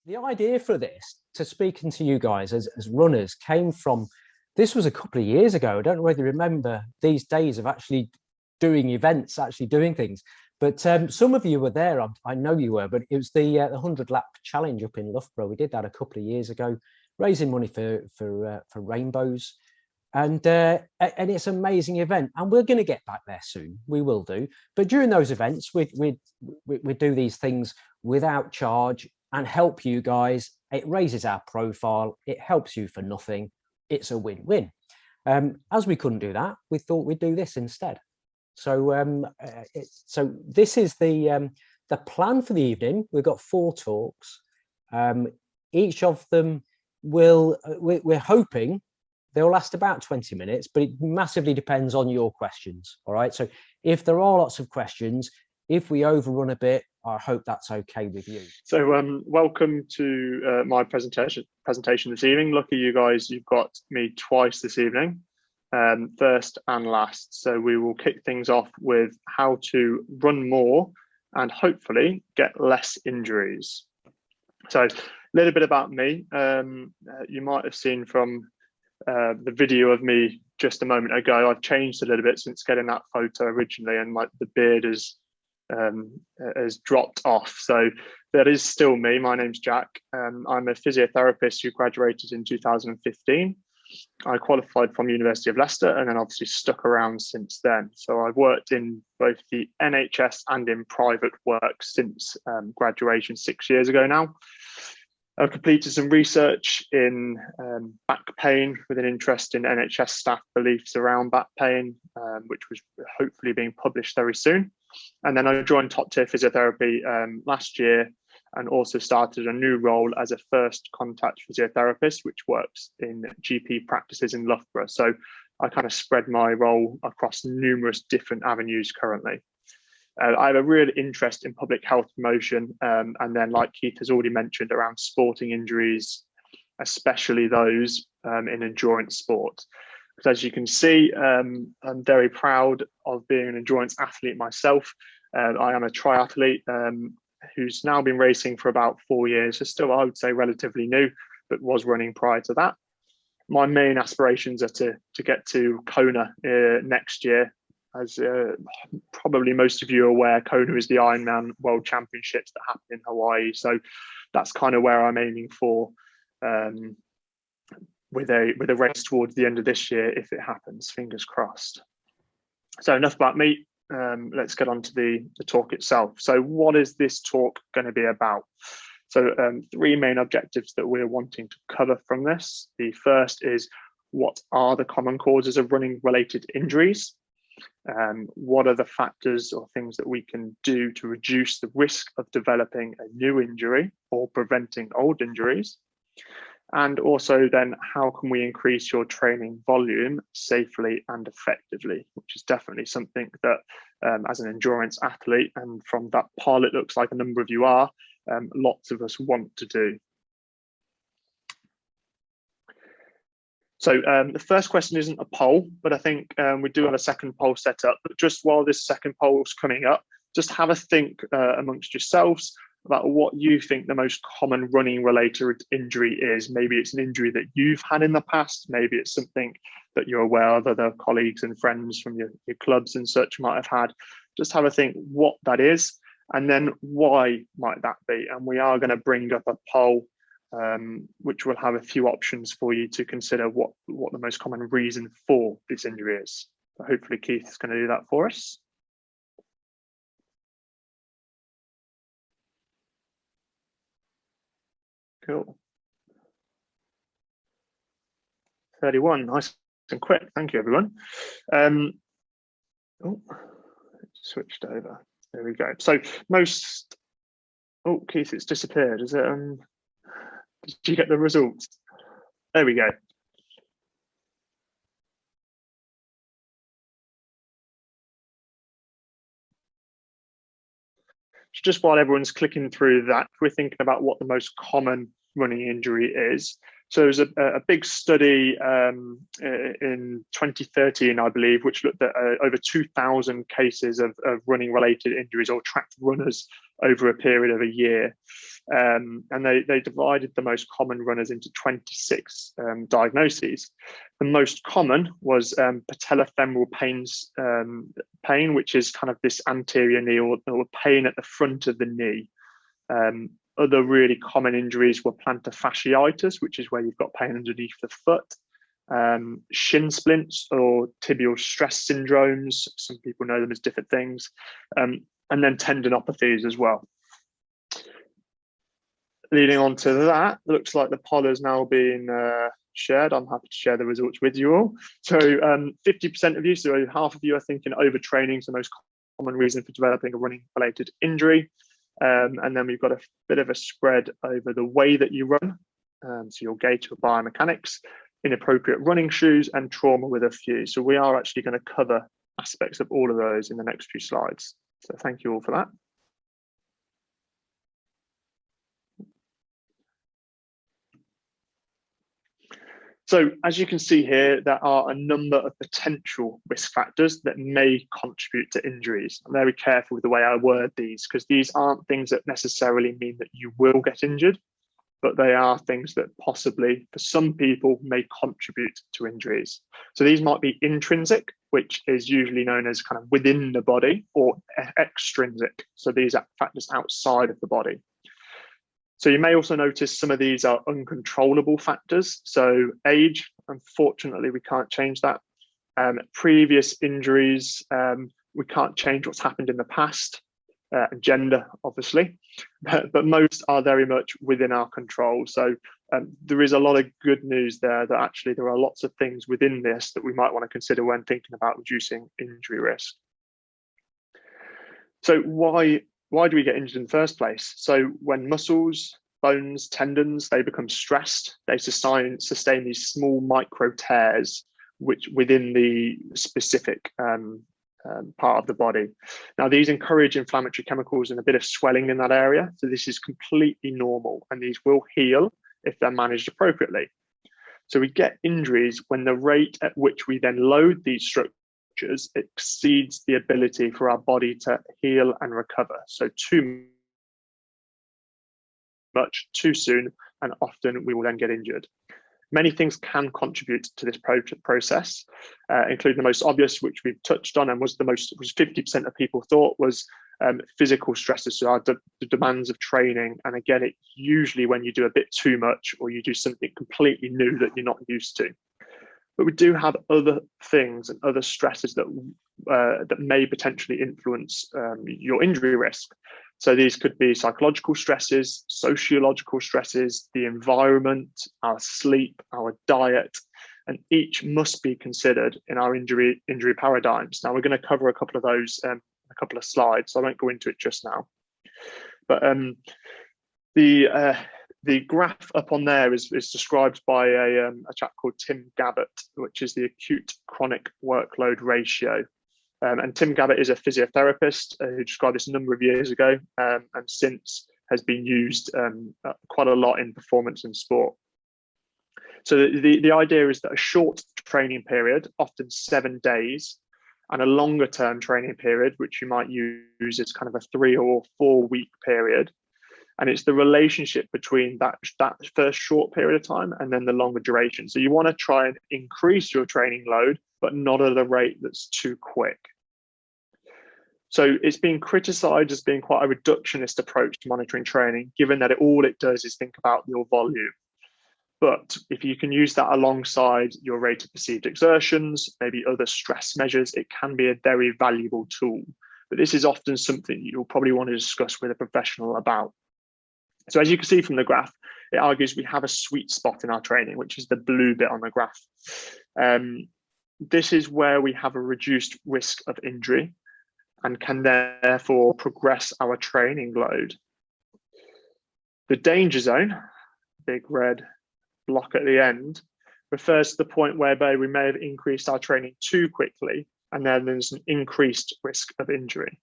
The idea for this, to speaking to you guys as runners, came from, this was a couple of years ago. I don't know whether you remember these days of actually doing events, actually doing things. But some of you were there. I know you were, but it was the 100-lap challenge up in Loughborough. We did that a couple of years ago, raising money for Rainbows. And it's an amazing event, and we're going to get back there soon. We will do. But during those events, we do these things without charge and help you guys. It raises our profile. It helps you for nothing. It's a win-win. As we couldn't do that, we thought we'd do this instead. So so this is the plan for the evening. We've got 4 talks. Each of them will, we're hoping they'll last about 20 minutes, but it massively depends on your questions. All right. So if there are lots of questions, if we overrun a bit, I hope that's okay with you. So welcome to my presentation this evening. Lucky you guys, you've got me twice this evening, first and last. So we will kick things off with how to run more and hopefully get less injuries. So a little bit about me. You might have seen from the video of me just a moment ago. I've changed a little bit since getting that photo originally, and the beard has dropped off. So that is still me. My name's Jack. I'm a physiotherapist who graduated in 2015. I qualified from University of Leicester and then obviously stuck around since then. So I've worked in both the NHS and in private work since graduation 6 years ago now. I've completed some research in back pain with an interest in NHS staff beliefs around back pain, which was hopefully being published very soon. And then I joined Top Tier Physiotherapy last year and also started a new role as a first contact physiotherapist, which works in GP practices in Loughborough. So I kind of spread my role across numerous different avenues currently. I have a real interest in public health promotion, and then, like Keith has already mentioned, around sporting injuries, especially those in endurance sport. Because as you can see, I'm very proud of being an endurance athlete myself. I am a triathlete who's now been racing for about 4 years. So still, I would say, relatively new, but was running prior to that. My main aspirations are to get to Kona next year. As probably most of you are aware, Kona is the Ironman World Championships that happen in Hawaii. So that's kind of where I'm aiming for, with a race towards the end of this year, if it happens, fingers crossed. So enough about me. Let's get on to the talk itself. So what is this talk going to be about? So 3 main objectives that we're wanting to cover from this. The first is, what are the common causes of running related injuries? What are the factors or things that we can do to reduce the risk of developing a new injury or preventing old injuries? And also then, how can we increase your training volume safely and effectively, which is definitely something that as an endurance athlete, and from that poll it looks like a number of you are, lots of us want to do. So the first question isn't a poll, but I think we do have a second poll set up. But just while this second poll is coming up, just have a think amongst yourselves about what you think the most common running related injury is. Maybe it's an injury that you've had in the past. Maybe it's something that you're aware of other colleagues and friends from your clubs and such might have had. Just have a think what that is, and then why might that be. And we are going to bring up a poll which will have a few options for you to consider what the most common reason for this injury is. So hopefully Keith is going to do that for us. Cool. 31, nice and quick. Thank you, everyone. Oh, switched over. There we go. So most. Oh, Keith, it's disappeared. Is it? Did you get the results? There we go. Just while everyone's clicking through that, we're thinking about what the most common running injury is. So there was a big study in 2013, I believe, which looked at over 2,000 cases of running-related injuries or tracked runners over a period of a year. And they divided the most common runners into 26 diagnoses. The most common was patellofemoral pain, which is kind of this anterior knee or pain at the front of the knee. Other really common injuries were plantar fasciitis, which is where you've got pain underneath the foot, shin splints or tibial stress syndromes. Some people know them as different things, and then tendinopathies as well. Leading on to that, it looks like the poll has now been shared. I'm happy to share the results with you all. So 50% of you, so half of you are thinking overtraining is the most common reason for developing a running-related injury. And then we've got a bit of a spread over the way that you run. So your gait or biomechanics, inappropriate running shoes, and trauma with a few. So we are actually going to cover aspects of all of those in the next few slides. So thank you all for that. So as you can see here, there are a number of potential risk factors that may contribute to injuries. I'm very careful with the way I word these because these aren't things that necessarily mean that you will get injured, but they are things that possibly, for some people, may contribute to injuries. So these might be intrinsic, which is usually known as kind of within the body, or extrinsic. So these are factors outside of the body. So you may also notice some of these are uncontrollable factors. So age, unfortunately, we can't change that. Previous injuries, we can't change what's happened in the past. And gender, obviously, but most are very much within our control. So there is a lot of good news there that actually there are lots of things within this that we might want to consider when thinking about reducing injury risk. So why do we get injured in the first place? So when muscles, bones, tendons, they become stressed, they sustain these small micro tears which within the specific part of the body. Now, these encourage inflammatory chemicals and a bit of swelling in that area. So this is completely normal, and these will heal if they're managed appropriately. So we get injuries when the rate at which we then load these structures exceeds the ability for our body to heal and recover. So too much, too soon, and often we will then get injured. Many things can contribute to this process, including the most obvious, which we've touched on, and was 50% of people thought was physical stresses, so the demands of training. And again, it's usually when you do a bit too much or you do something completely new that you're not used to. But we do have other things and other stresses that may potentially influence your injury risk. So these could be psychological stresses, sociological stresses, the environment, our sleep, our diet, and each must be considered in our injury paradigms. Now, we're going to cover a couple of those in a couple of slides, so I won't go into it just now. But the graph up on there is described by a chap called Tim Gabbett, which is the acute chronic workload ratio. And Tim Gabbett is a physiotherapist who described this a number of years ago, and since has been used quite a lot in performance and sport. So the idea is that a short training period, often 7 days, and a longer term training period, which you might use as kind of a 3 or 4 week period. And it's the relationship between that first short period of time and then the longer duration. So you want to try and increase your training load, but not at a rate that's too quick. So it's been criticized as being quite a reductionist approach to monitoring training, given that all it does is think about your volume. But if you can use that alongside your rate of perceived exertions, maybe other stress measures, it can be a very valuable tool. But this is often something you'll probably want to discuss with a professional about. So as you can see from the graph, it argues we have a sweet spot in our training, which is the blue bit on the graph. This is where we have a reduced risk of injury and can therefore progress our training load. The danger zone, big red block at the end, refers to the point whereby we may have increased our training too quickly, and then there's an increased risk of injury.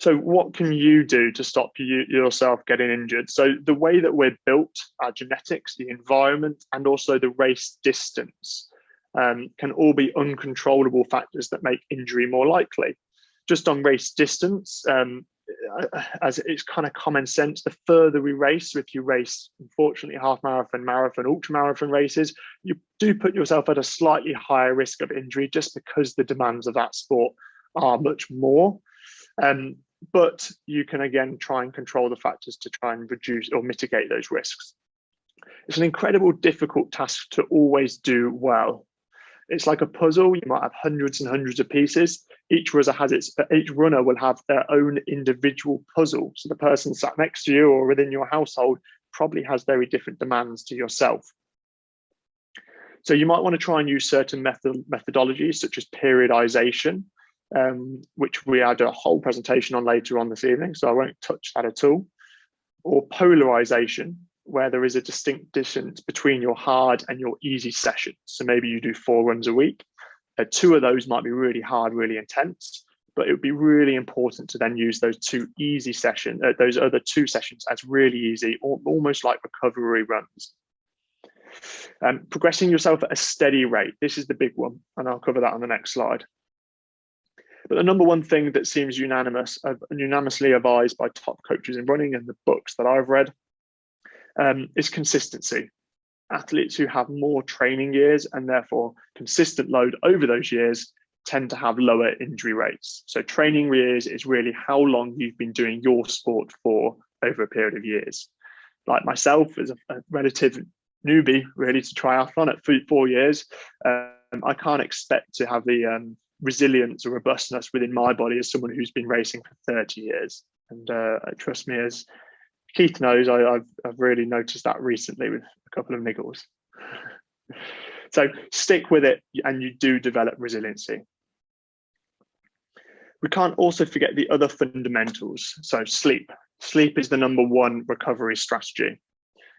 So what can you do to stop yourself getting injured? So the way that we're built, our genetics, the environment, and also the race distance can all be uncontrollable factors that make injury more likely. Just on race distance, as it's kind of common sense, the further we race, so if you race, unfortunately, half marathon, marathon, ultra marathon races, you do put yourself at a slightly higher risk of injury just because the demands of that sport are much more. But you can, again, try and control the factors to try and reduce or mitigate those risks. It's an incredibly difficult task to always do well. It's like a puzzle. You might have hundreds and hundreds of pieces. Each runner will have their own individual puzzle. So the person sat next to you or within your household probably has very different demands to yourself. So you might want to try and use certain methodologies such as periodization, which we had a whole presentation on later on this evening, so I won't touch that at all, or polarization, where there is a distinct distance between your hard and your easy sessions. So maybe you do 4 runs a week. 2 of those might be really hard, really intense, but it would be really important to then use those those other 2 sessions as really easy, or almost like recovery runs. Progressing yourself at a steady rate. This is the big one, and I'll cover that on the next slide. But the number one thing that seems unanimously advised by top coaches in running and the books that I've read is consistency. Athletes who have more training years and therefore consistent load over those years tend to have lower injury rates. So training years is really how long you've been doing your sport for over a period of years. Like myself, as a relative newbie really to triathlon at 4 years, I can't expect to have the resilience or robustness within my body as someone who's been racing for 30 years. And trust me, as Keith knows, I've really noticed that recently with a couple of niggles. So stick with it and you do develop resiliency. We can't also forget the other fundamentals. So sleep. Sleep is the number one recovery strategy.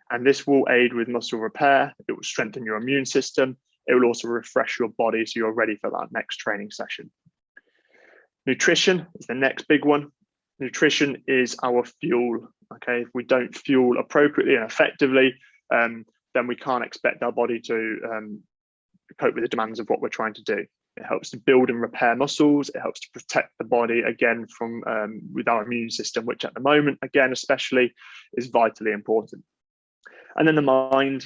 And this will aid with muscle repair. It will strengthen your immune system. It will also refresh your body so you're ready for that next training session. Nutrition is the next big one. Nutrition is our fuel. Okay, if we don't fuel appropriately and effectively, then we can't expect our body to cope with the demands of what we're trying to do. It helps to build and repair muscles. It helps to protect the body again from with our immune system, which at the moment, again, especially, is vitally important. And then the mind.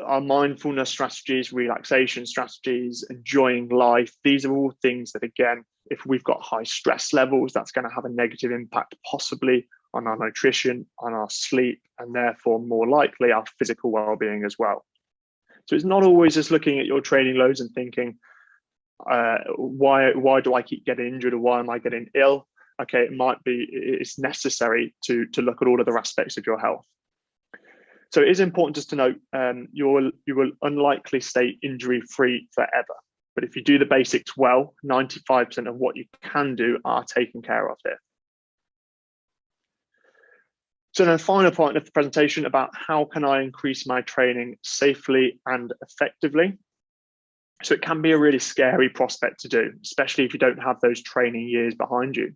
Our mindfulness strategies, relaxation strategies, enjoying life. These are all things that, again, if we've got high stress levels, that's going to have a negative impact possibly on our nutrition, on our sleep, and therefore more likely our physical well-being as well. So it's not always just looking at your training loads and thinking, why do I keep getting injured or why am I getting ill? Okay, it's necessary to look at all other aspects of your health. So it is important just to note, you will unlikely stay injury-free forever. But if you do the basics well, 95% of what you can do are taken care of here. So then the final point of the presentation about how can I increase my training safely and effectively. So it can be a really scary prospect to do, especially if you don't have those training years behind you.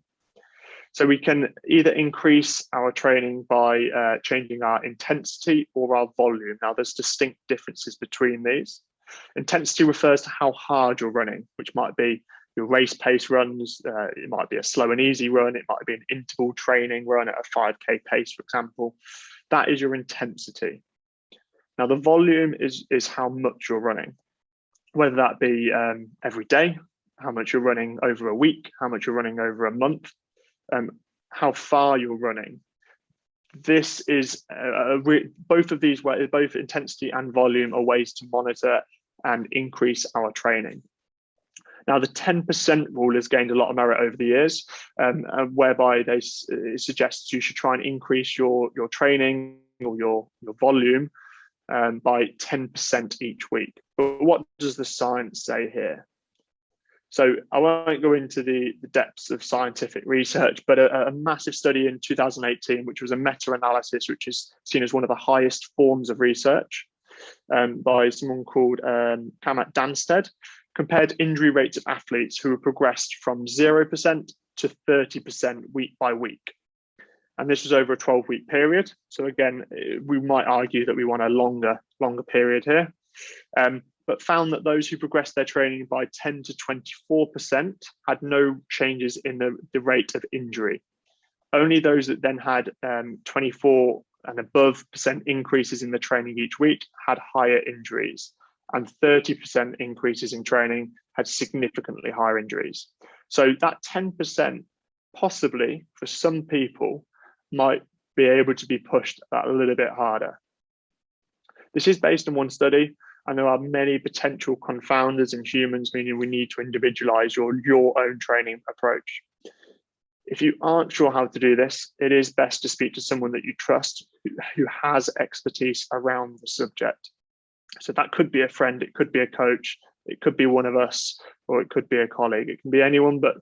So we can either increase our training by changing our intensity or our volume. Now, there's distinct differences between these. Intensity refers to how hard you're running, which might be your race pace runs. It might be a slow and easy run. It might be an interval training run at a 5K pace, for example. That is your intensity. Now, the volume is how much you're running, whether that be every day, how much you're running over a week, how much you're running over a month, how far you're running. This is both of these, both intensity and volume, are ways to monitor and increase our training. Now, the 10% rule has gained a lot of merit over the years, whereby it suggests you should try and increase your training or your volume by 10% each week. But what does the science say here? So I won't go into the depths of scientific research, but a massive study in 2018, which was a meta-analysis, which is seen as one of the highest forms of research by someone called Kamat Danstead, compared injury rates of athletes who have progressed from 0% to 30% week by week. And this was over a 12-week period. So again, we might argue that we want a longer period here, but found that those who progressed their training by 10 to 24% had no changes in the rate of injury. Only those that then had 24 and above % increases in the training each week had higher injuries, and 30% increases in training had significantly higher injuries. So that 10% possibly for some people might be able to be pushed a little bit harder. This is based on one study, and there are many potential confounders in humans, meaning we need to individualize your own training approach. If you aren't sure how to do this, it is best to speak to someone that you trust who has expertise around the subject. So that could be a friend, it could be a coach, it could be one of us, or it could be a colleague. It can be anyone, but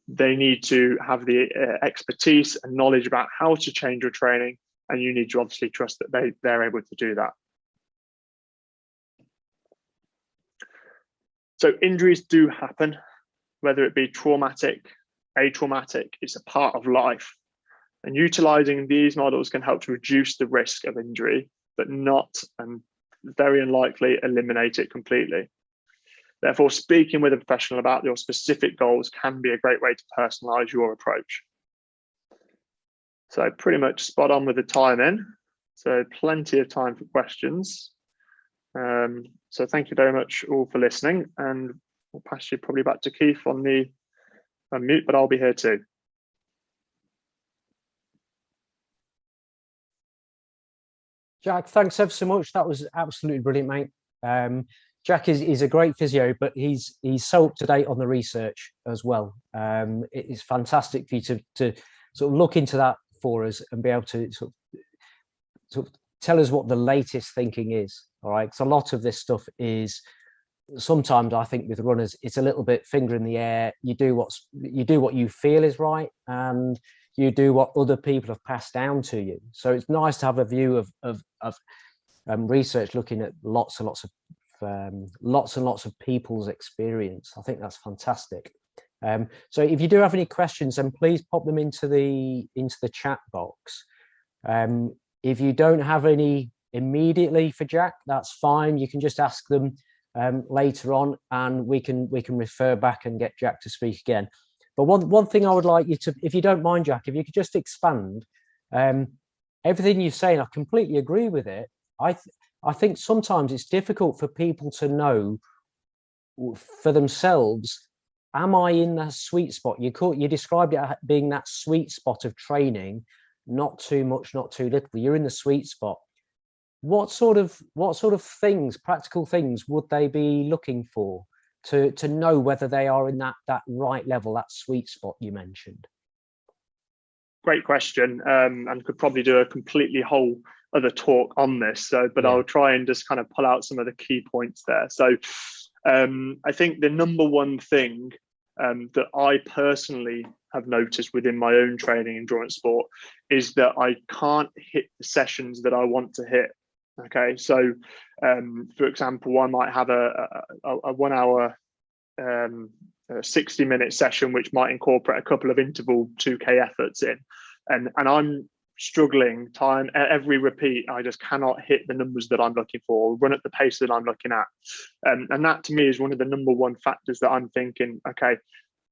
they need to have the expertise and knowledge about how to change your training, and you need to obviously trust that they're able to do that. So injuries do happen, whether it be traumatic, atraumatic, it's a part of life. And utilizing these models can help to reduce the risk of injury, but not, and very unlikely, eliminate it completely. Therefore, speaking with a professional about your specific goals can be a great way to personalize your approach. So pretty much spot on with the timing. So plenty of time for questions. So thank you very much all for listening, and we'll pass you probably back to Keith on the unmute, but I'll be here too. Jack, thanks ever so much. That was absolutely brilliant, mate. Jack is a great physio, but he's so up to date on the research as well. It is fantastic for you to sort of look into that for us and be able to sort of tell us what the latest thinking is. All right, because a lot of this stuff is sometimes, I think, with runners, it's a little bit finger in the air. You do what you feel is right, and you do what other people have passed down to you. So it's nice to have a view of research looking at lots and lots of people's experience. I think that's fantastic. So if you do have any questions, then please pop them into the chat box. If you don't have any immediately for Jack, that's fine. You can just ask them later on, and we can refer back and get Jack to speak again. But one thing I would like you to, if you don't mind, Jack, if you could just expand everything you're saying. I completely agree with it. I think sometimes it's difficult for people to know for themselves, am I in that sweet spot? You described it as being that sweet spot of training, not too much, not too little. You're in the sweet spot. What sort of things, practical things, would they be looking for to know whether they are in that right level, that sweet spot you mentioned? Great question, and could probably do a completely whole other talk on this. But yeah. I'll try and just kind of pull out some of the key points there. So I think the number one thing that I personally have noticed within my own training endurance sport is that I can't hit the sessions that I want to hit. Okay, so for example, I might have a 1 hour 60-minute session which might incorporate a couple of interval 2K efforts in, and I'm struggling time every repeat. I just cannot hit the numbers that I'm looking for, run at the pace that I'm looking at, and that to me is one of the number one factors that I'm thinking, okay,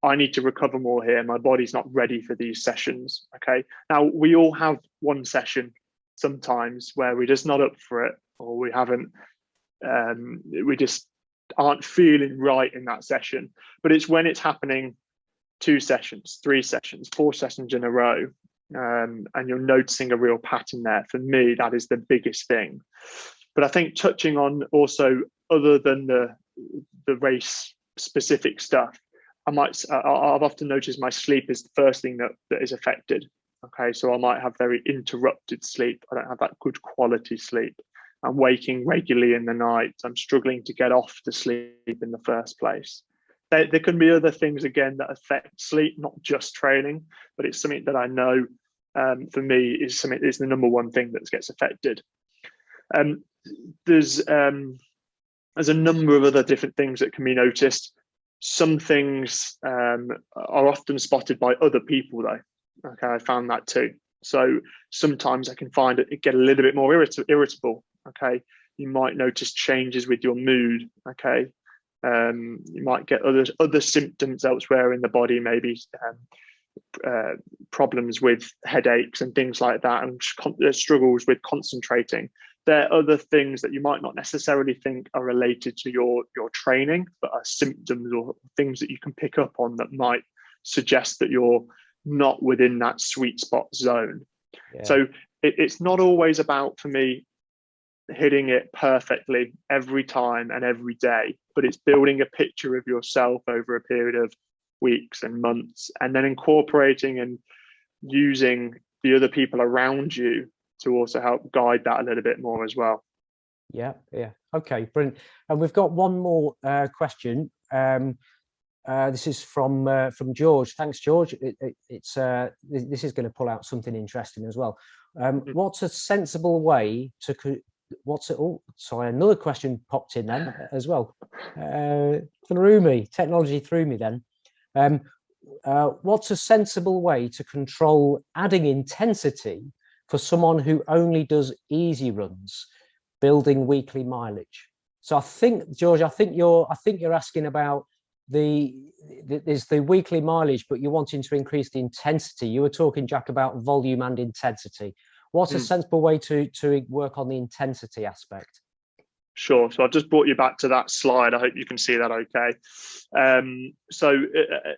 I need to recover more here. My body's not ready for these sessions. Okay, now we all have one session sometimes where we're just not up for it, or we haven't we just aren't feeling right in that session. But it's when it's happening 2 sessions, 3 sessions, 4 sessions in a row, and you're noticing a real pattern there. For me, that is the biggest thing. But I think touching on also, other than the race specific stuff, I've often noticed my sleep is the first thing that is affected. Okay, so I might have very interrupted sleep. I don't have that good quality sleep. I'm waking regularly in the night. I'm struggling to get off to sleep in the first place. There can be other things, again, that affect sleep, not just training, but it's something that I know for me is the number one thing that gets affected. There's a number of other different things that can be noticed. Some things are often spotted by other people, though. Okay, I found that too. So sometimes I can find it get a little bit more irritable. Okay, you might notice changes with your mood. Okay, you might get other symptoms elsewhere in the body, maybe problems with headaches and things like that, and struggles with concentrating. There are other things that you might not necessarily think are related to your training, but are symptoms or things that you can pick up on that might suggest that you're not within that sweet spot zone. Yeah. So it's not always about, for me, hitting it perfectly every time and every day, but it's building a picture of yourself over a period of weeks and months, and then incorporating and using the other people around you to also help guide that a little bit more as well. Yeah. Okay, brilliant. And we've got one more question. This is from George. Thanks, George. This is going to pull out something interesting as well. What's a sensible way to another question popped in then as well. Technology threw me then. What's a sensible way to control adding intensity for someone who only does easy runs, building weekly mileage? So I think, George, you're asking about there's the weekly mileage, but you're wanting to increase the intensity. You were talking, Jack, about volume and intensity. What's a sensible way to work on the intensity aspect? Sure. So I've just brought you back to that slide. I hope you can see that okay.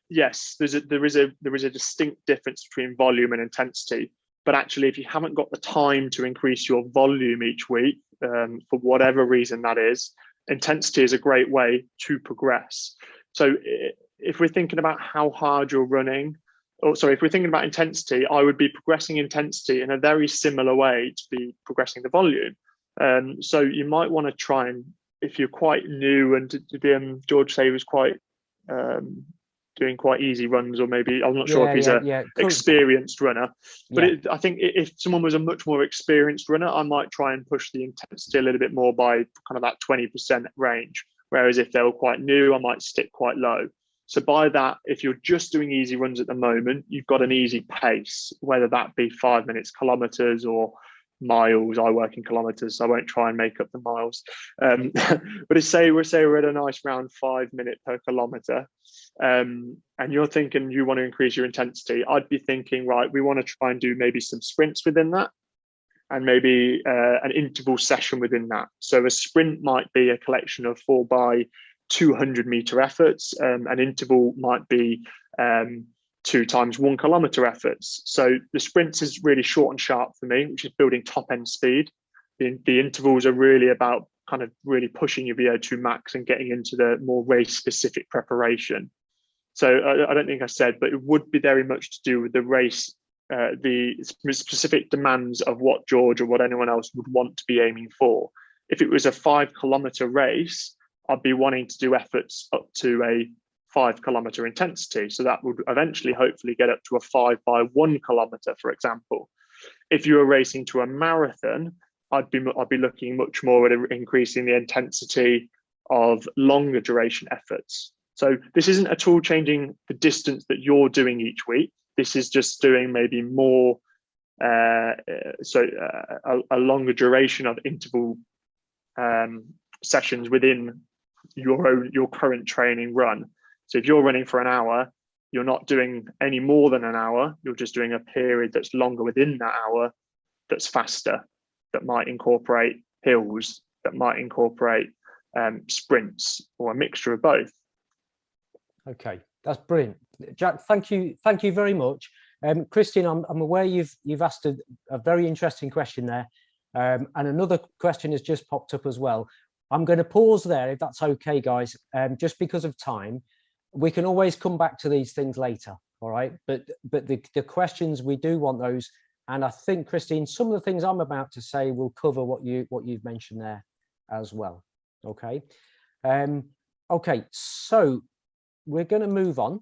Yes, there is a distinct difference between volume and intensity. But actually, if you haven't got the time to increase your volume each week, for whatever reason that is, intensity is a great way to progress. So if we're thinking about how hard you're running, if we're thinking about intensity, I would be progressing intensity in a very similar way to be progressing the volume. So you might want to try, and if you're quite new, and George say he was quite doing quite easy runs, or maybe I'm not sure if he's an experienced runner, but I think if someone was a much more experienced runner, I might try and push the intensity a little bit more by kind of that 20% range. Whereas if they were quite new, I might stick quite low. So by that, if you're just doing easy runs at the moment, you've got an easy pace, whether that be 5 minutes kilometers or miles. I work in kilometers, so I won't try and make up the miles. But say we're at a nice round 5 minute per kilometer, and you're thinking you want to increase your intensity, I'd be thinking, right, we want to try and do maybe some sprints within that, and maybe an interval session within that. So a sprint might be a collection of 4 by 200 meter efforts. An interval might be 2 times 1 kilometer efforts. So the sprints is really short and sharp for me, which is building top end speed. The intervals are really about kind of really pushing your VO2 max and getting into the more race specific preparation. So I don't think I said, but it would be very much to do with the race, the specific demands of what George or what anyone else would want to be aiming for. If it was a 5 kilometer race, I'd be wanting to do efforts up to a 5 kilometer intensity. So that would eventually hopefully get up to a 5 by 1 kilometer, for example. If you were racing to a marathon, I'd be looking much more at increasing the intensity of longer duration efforts. So this isn't at all changing the distance that you're doing each week. This is just doing maybe more, a longer duration of interval sessions within your current training run. So if you're running for an hour, you're not doing any more than an hour. You're just doing a period that's longer within that hour, that's faster, that might incorporate hills, that might incorporate sprints, or a mixture of both. Okay, that's brilliant, Jack. Thank you very much. Christine, I'm aware you've asked a very interesting question there, and another question has just popped up as well. I'm going to pause there, if that's okay, guys, just because of time. We can always come back to these things later, all right? But the questions, we do want those, and I think, Christine, some of the things I'm about to say will cover what you've mentioned there as well. Okay. Okay, so we're going to move on,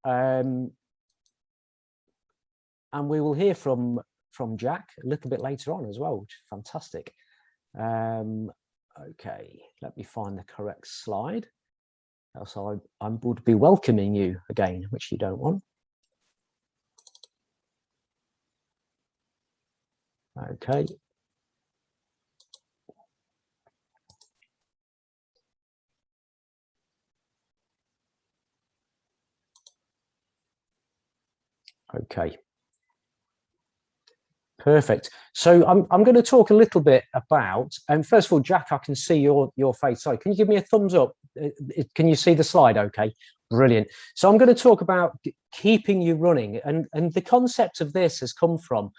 and we will hear from Jack a little bit later on as well, which is fantastic. Okay, let me find the correct slide. else I would be welcoming you again, which you don't want. Okay. Okay. Perfect. So I'm going to talk a little bit about, and first of all, Jack, I can see your face. Sorry, can you give me a thumbs up? Can you see the slide? Okay, brilliant. So I'm going to talk about keeping you running, and the concept of this has come from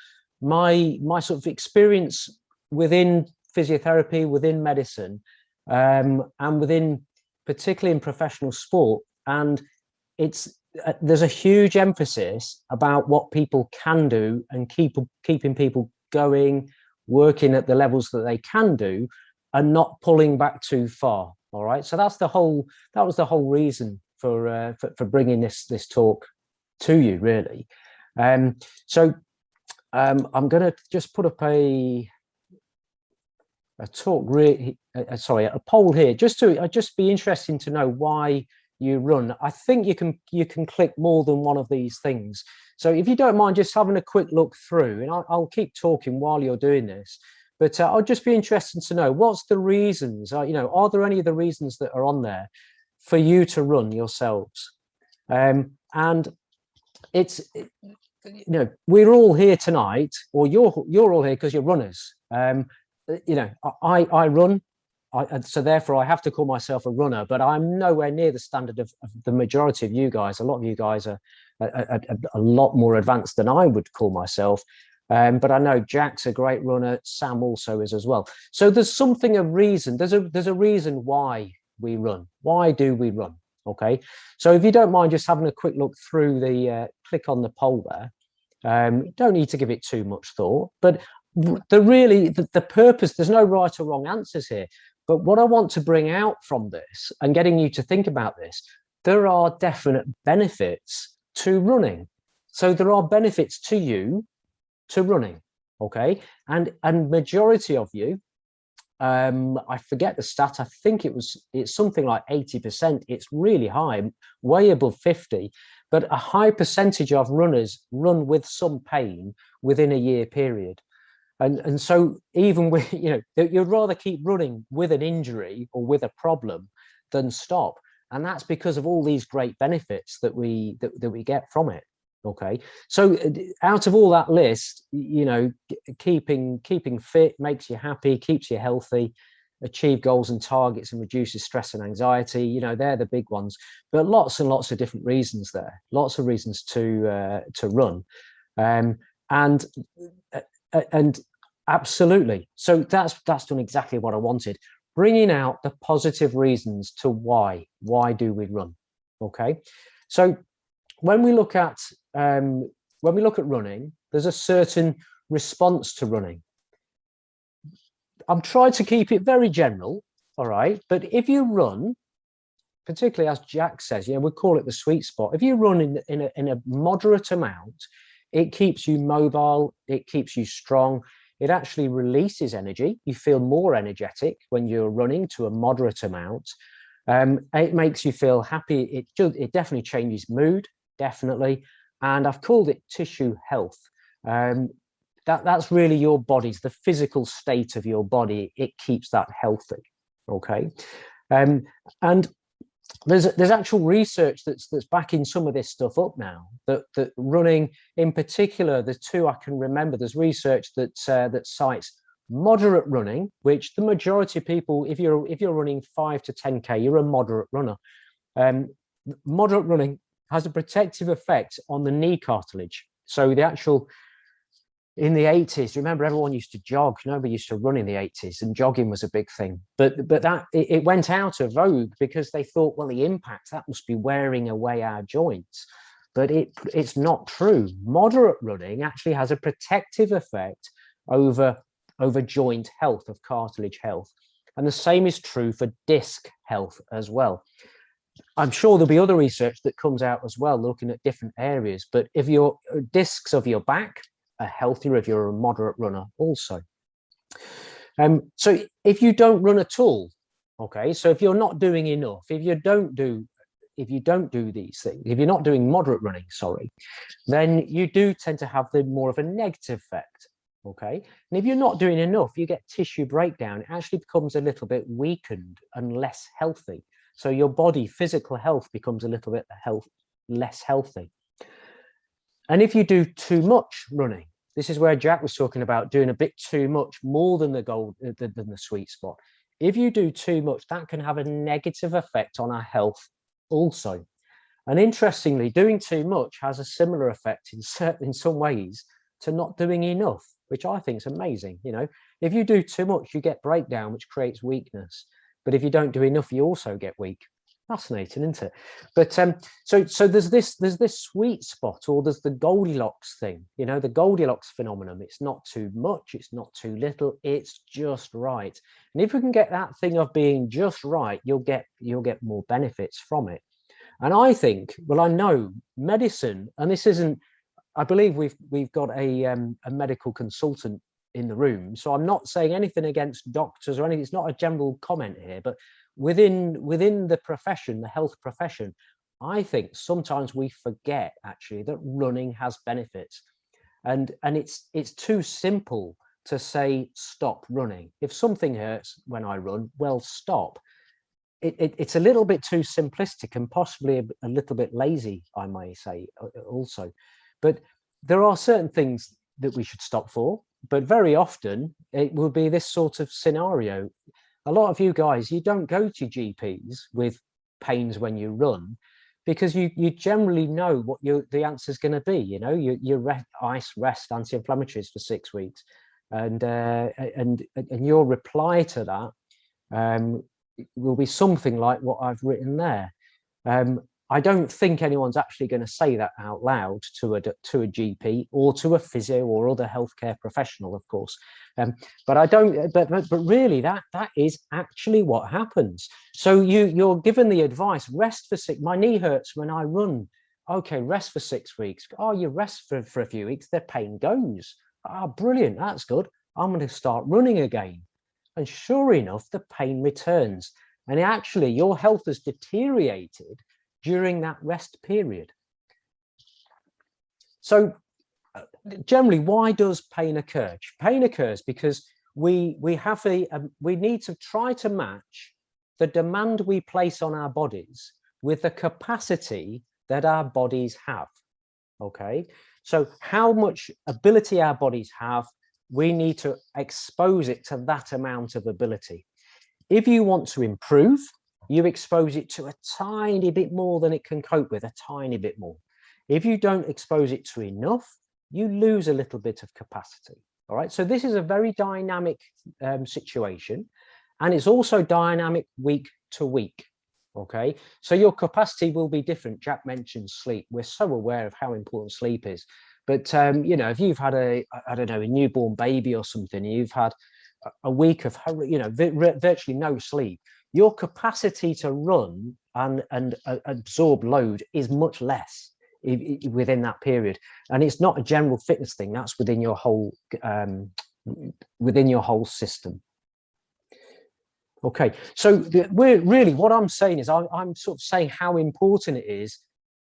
my sort of experience within physiotherapy, within medicine, and within particularly in professional sport. And there's a huge emphasis about what people can do and keeping people going, working at the levels that they can do, and not pulling back too far. All right. So that was the whole reason for bringing this talk to you, really. So I'm going to just put up a talk, a poll here, just be interesting to know why you run. I think you can click more than one of these things. So if you don't mind just having a quick look through, and I'll keep talking while you're doing this, but I'll just be interested to know what's the reasons. Are there any of the reasons that are on there for you to run yourselves? And it's we're all here tonight, or you're all here because you're runners. I run. So therefore, I have to call myself a runner, but I'm nowhere near the standard of the majority of you guys. A lot of you guys are a lot more advanced than I would call myself. But I know Jack's a great runner. Sam also is as well. So there's a reason. There's a reason why we run. Why do we run? Okay. So if you don't mind just having a quick look through click on the poll there. Don't need to give it too much thought, but the purpose, there's no right or wrong answers here. But what I want to bring out from this and getting you to think about this, there are definite benefits to running. So there are benefits to you to running, okay? And majority of you, I forget the stat, I think it's something like 80%. It's really high, way above 50, but a high percentage of runners run with some pain within a year period. And so even with, you'd rather keep running with an injury or with a problem than stop. And that's because of all these great benefits that we get from it. Okay. So out of all that list, keeping fit makes you happy, keeps you healthy, achieve goals and targets, and reduces stress and anxiety. They're the big ones, but lots and lots of different reasons there, lots of reasons to run. And absolutely. So that's done exactly what I wanted, bringing out the positive reasons to why do we run. Okay. So when we look at running, there's a certain response to running. I'm trying to keep it very general. All right. But if you run, particularly as Jack says, we call it the sweet spot. If you run in a moderate amount, it keeps you mobile, it keeps you strong. It actually releases energy. You feel more energetic when you're running to a moderate amount. It makes you feel happy. It definitely changes mood, definitely. And I've called it tissue health. That's really your body's, the physical state of your body. It keeps that healthy. Okay. And there's actual research that's backing some of this stuff up now, that running in particular, the two I can remember, there's research that cites moderate running, which the majority of people, if you're running 5 to 10K, you're a moderate runner. Moderate running has a protective effect on the knee cartilage. So the actual, in the 80s, remember everyone used to jog. Nobody used to run in the 80s, and jogging was a big thing. But that it went out of vogue because they thought, well, the impact, that must be wearing away our joints. But it's not true. Moderate running actually has a protective effect over joint health, of cartilage health. And the same is true for disc health as well. I'm sure there'll be other research that comes out as well, looking at different areas. But if your discs of your back are healthier, if you're a moderate runner also. So if you don't run at all, Okay, so if you're not doing enough, if you don't do these things, if you're not doing moderate running, sorry, then you do tend to have the more of a negative effect. Okay, and if you're not doing enough, you get tissue breakdown. It actually becomes a little bit weakened and less healthy. So your body physical health becomes a little bit less healthy. And if you do too much running, this is where Jack was talking about doing a bit too much, more than the sweet spot. If you do too much, that can have a negative effect on our health also. And interestingly, doing too much has a similar effect in some ways to not doing enough, which I think is amazing. You know, if you do too much, you get breakdown, which creates weakness. But if you don't do enough, you also get weak. Fascinating, isn't it? But so there's this sweet spot, or there's the Goldilocks thing, you know, the Goldilocks phenomenon. It's not too much, it's not too little, it's just right. And if we can get that thing of being just right, you'll get more benefits from it. And I think, well, I know medicine, and this isn't, I believe we've got a medical consultant in the room, so I'm not saying anything against doctors or anything. It's not a general comment here, but within the profession, the health profession, I think sometimes we forget actually that running has benefits, and it's too simple to say stop running. If something hurts when I run, well, stop. It's a little bit too simplistic and possibly a little bit lazy, I may say also. But there are certain things that we should stop for, but very often it will be this sort of scenario. A lot of you guys, you don't go to GPs with pains when you run, because you generally know what the answer is going to be. You know, you ice, rest, anti-inflammatories for 6 weeks, and your reply to that will be something like what I've written there. I don't think anyone's actually going to say that out loud to a GP or to a physio or other healthcare professional, of course. But I don't. But really, that is actually what happens. So you're given the advice: rest for 6. My knee hurts when I run. Okay, rest for 6 weeks. Oh, you rest for a few weeks, the pain goes. Ah, brilliant. That's good. I'm going to start running again. And sure enough, the pain returns. And actually, your health has deteriorated during that rest period. So generally, why does pain occur? Pain occurs because we need to try to match the demand we place on our bodies with the capacity that our bodies have. Okay, so how much ability our bodies have, we need to expose it to that amount of ability. If you want to improve, you expose it to a tiny bit more than it can cope with, a tiny bit more. If you don't expose it to enough, you lose a little bit of capacity. All right, so this is a very dynamic situation, and it's also dynamic week to week. Okay, so your capacity will be different. Jack mentioned sleep. We're so aware of how important sleep is. But, you know, if you've had I don't know, a newborn baby or something, you've had a week of, you know, virtually no sleep, your capacity to run and absorb load is much less within that period. And it's not a general fitness thing. That's within your whole system. Okay, so we're really, what I'm saying is I'm sort of saying how important it is,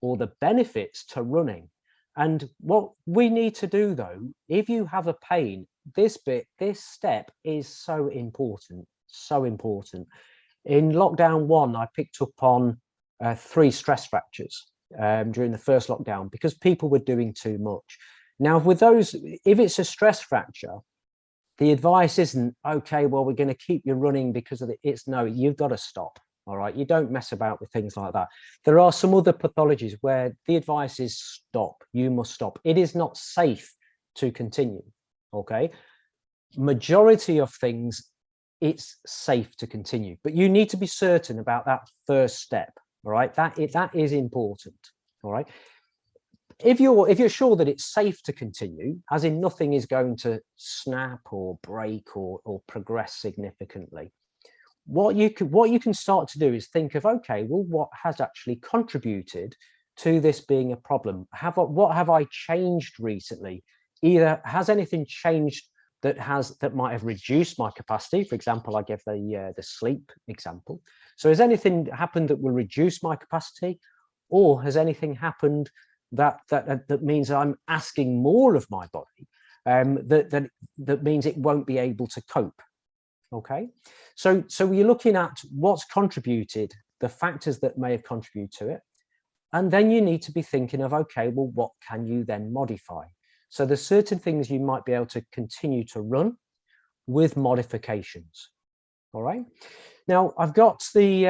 or the benefits to running. And what we need to do, though, if you have a pain, this step is so important, so important. In lockdown 1, I picked up on 3 stress fractures during the first lockdown because people were doing too much. Now, with those, if it's a stress fracture, the advice isn't, okay, well, we're going to keep you running because of it's no, you've got to stop. All right, you don't mess about with things like that. There are some other pathologies where the advice is stop. You must stop. It is not safe to continue. Okay, majority of things, it's safe to continue, but you need to be certain about that first step. All right, that is important. All right, if you're sure that it's safe to continue, as in nothing is going to snap or break or progress significantly, what you can start to do is think of, okay, well, what has actually contributed to this being a problem? What have I changed recently? Either has anything changed that might have reduced my capacity. For example, I gave the sleep example. So has anything happened that will reduce my capacity, or has anything happened that means I'm asking more of my body, that means it won't be able to cope? Okay, so you're looking at what's contributed, the factors that may have contributed to it, and then you need to be thinking of, okay, well, what can you then modify? So there's certain things you might be able to continue to run with modifications. All right. Now I've got the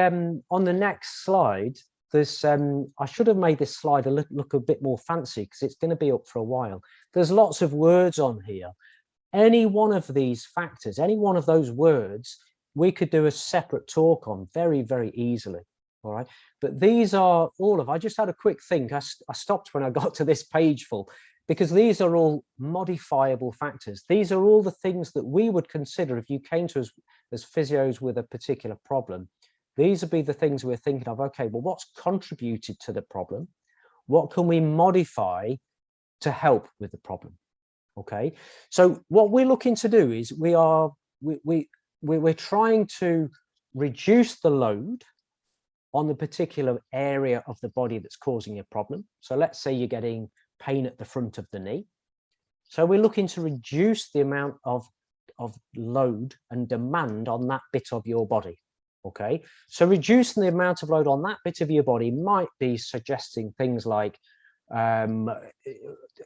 on the next slide, there's I should have made this slide look a bit more fancy because it's going to be up for a while. There's lots of words on here. Any one of these factors, any one of those words, we could do a separate talk on very, very easily. All right. But these are all of, I just had a quick think. I stopped when I got to this page full, because these are all modifiable factors. These are all the things that we would consider if you came to us as physios with a particular problem. These would be the things we're thinking of. Okay, well, what's contributed to the problem? What can we modify to help with the problem? Okay, so what we're looking to do is we're trying to reduce the load on the particular area of the body that's causing a problem. So let's say you're getting pain at the front of the knee. So we're looking to reduce the amount of load and demand on that bit of your body. Okay, so reducing the amount of load on that bit of your body might be suggesting things like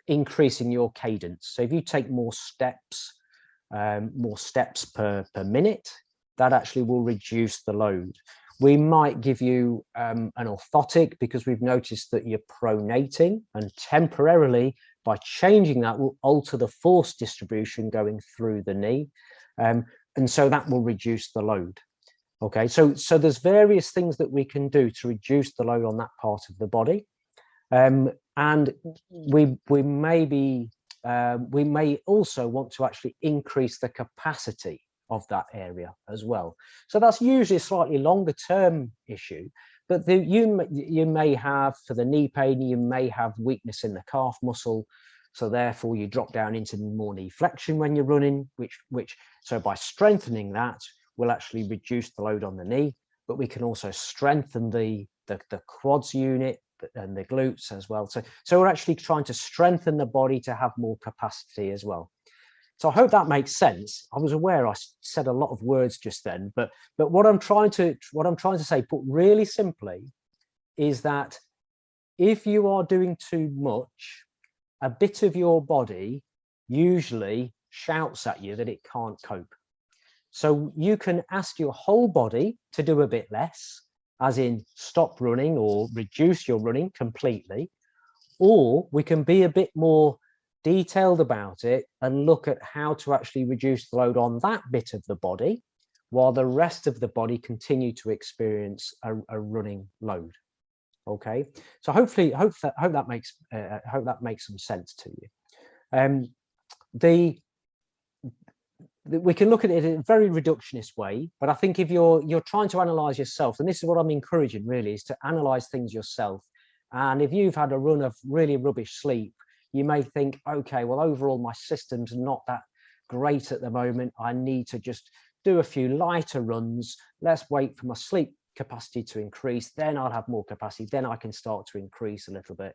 increasing your cadence. So if you take more steps per minute, that actually will reduce the load. We might give you an orthotic because we've noticed that you're pronating, and temporarily by changing that will alter the force distribution going through the knee, and so that will reduce the load. Okay, so there's various things that we can do to reduce the load on that part of the body, and we may also want to actually increase the capacity of that area as well. So that's usually a slightly longer term issue, but you may have, for the knee pain, you may have weakness in the calf muscle, so therefore you drop down into more knee flexion when you're running, which so by strengthening that will actually reduce the load on the knee, but we can also strengthen the quads unit and the glutes as well. So we're actually trying to strengthen the body to have more capacity as well. So I hope that makes sense. I was aware I said a lot of words just then, but what I'm trying to say, put really simply, is that if you are doing too much, a bit of your body usually shouts at you that it can't cope. So you can ask your whole body to do a bit less, as in stop running or reduce your running completely, or we can be a bit more detailed about it and look at how to actually reduce the load on that bit of the body while the rest of the body continue to experience a running load. Okay, so hope that makes some sense to you. We can look at it in a very reductionist way, but I think if you're trying to analyze yourself, and this is what I'm encouraging really, is to analyze things yourself. And if you've had a run of really rubbish sleep, you may think, okay, well, overall my system's not that great at the moment, I need to just do a few lighter runs, let's wait for my sleep capacity to increase, then I'll have more capacity, then I can start to increase a little bit.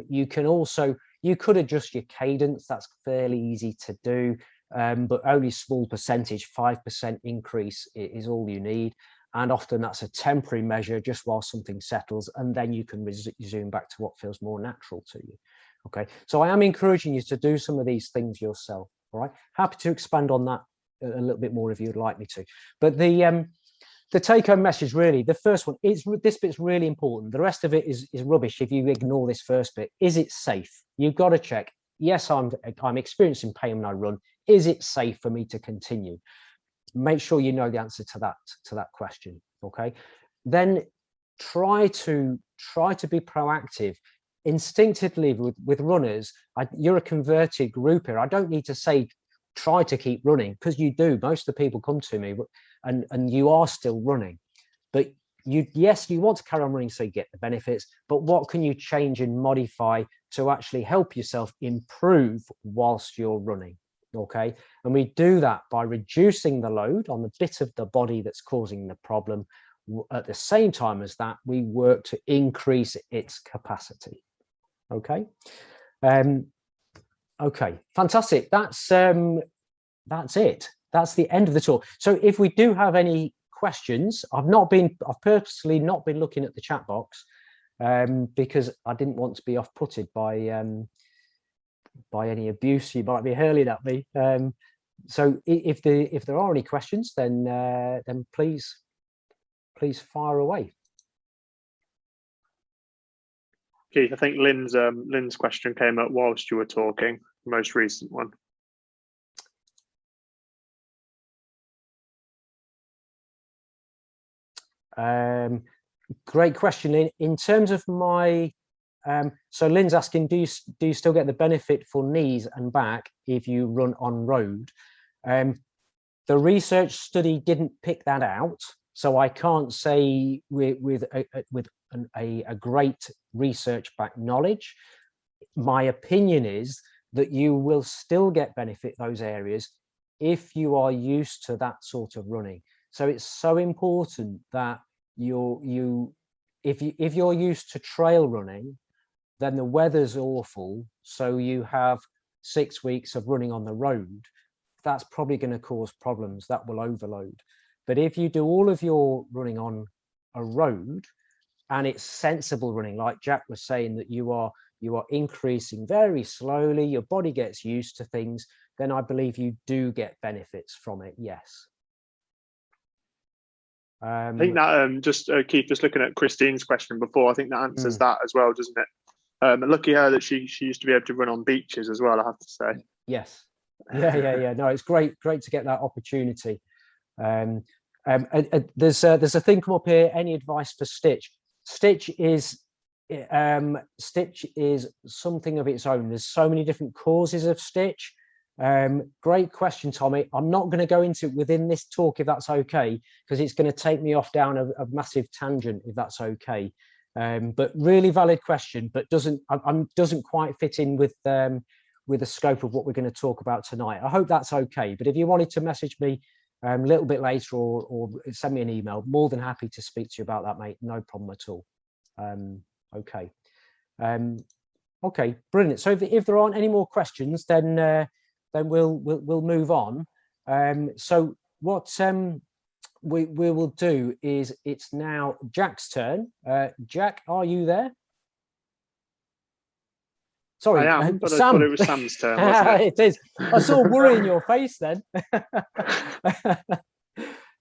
You could adjust your cadence, that's fairly easy to do, but only small percentage, 5% increase is all you need. And often that's a temporary measure just while something settles, and then you can resume back to what feels more natural to you. Okay, so I am encouraging you to do some of these things yourself. All right, happy to expand on that a little bit more if you'd like me to. But the take-home message, really, the first one is, this bit's really important. The rest of it is rubbish if you ignore this first bit. Is it safe? You've got to check. Yes, I'm experiencing pain when I run. Is it safe for me to continue? Make sure you know the answer to that question. Okay, then try to be proactive. Instinctively with runners, you're a converted group here. I don't need to say try to keep running, because you do. Most of the people come to me and you are still running, but yes, you want to carry on running so you get the benefits, but what can you change and modify to actually help yourself improve whilst you're running? Okay, and we do that by reducing the load on the bit of the body that's causing the problem. At the same time as that, we work to increase its capacity. Okay. Okay, fantastic. That's it. That's the end of the talk. So if we do have any questions, I've purposely not been looking at the chat box because I didn't want to be off-putted by any abuse you might be hurling at me. So if there are any questions, then please fire away. Keith, I think Lynn's question came up whilst you were talking, the most recent one. Great question, Lynn. In terms of my, so Lynn's asking, do you still get the benefit for knees and back if you run on road? The research study didn't pick that out, so I can't say with a great research-backed knowledge. My opinion is that you will still get benefit those areas if you are used to that sort of running. So it's so important that if you're used to trail running, then the weather's awful, so you have 6 weeks of running on the road. That's probably going to cause problems. That will overload. But if you do all of your running on a road and it's sensible running, like Jack was saying, that you are increasing very slowly, your body gets used to things, then I believe you do get benefits from it. Yes. I think that Keith, just looking at Christine's question before, I think that answers that as well, doesn't it? Lucky her that she used to be able to run on beaches as well, I have to say. Yes. Yeah. No, it's great to get that opportunity. There's a thing come up here. Any advice for stitch? Stitch is something of its own. There's so many different causes of stitch. Great question, Tommy. I'm not going to go into it within this talk if that's okay, because it's going to take me off down a massive tangent if that's okay. But really valid question, but doesn't quite fit in with the scope of what we're going to talk about tonight. I hope that's okay. But if you wanted to message me a little bit later or send me an email, more than happy to speak to you about that, mate. No problem at all. Okay. Okay, brilliant. So if there aren't any more questions, then we'll move on. So what we will do is, it's now Jack's turn. Jack, are you there? Sorry, I am, but Sam. I thought it was Sam's turn, wasn't it? It is. I saw worry in your face then.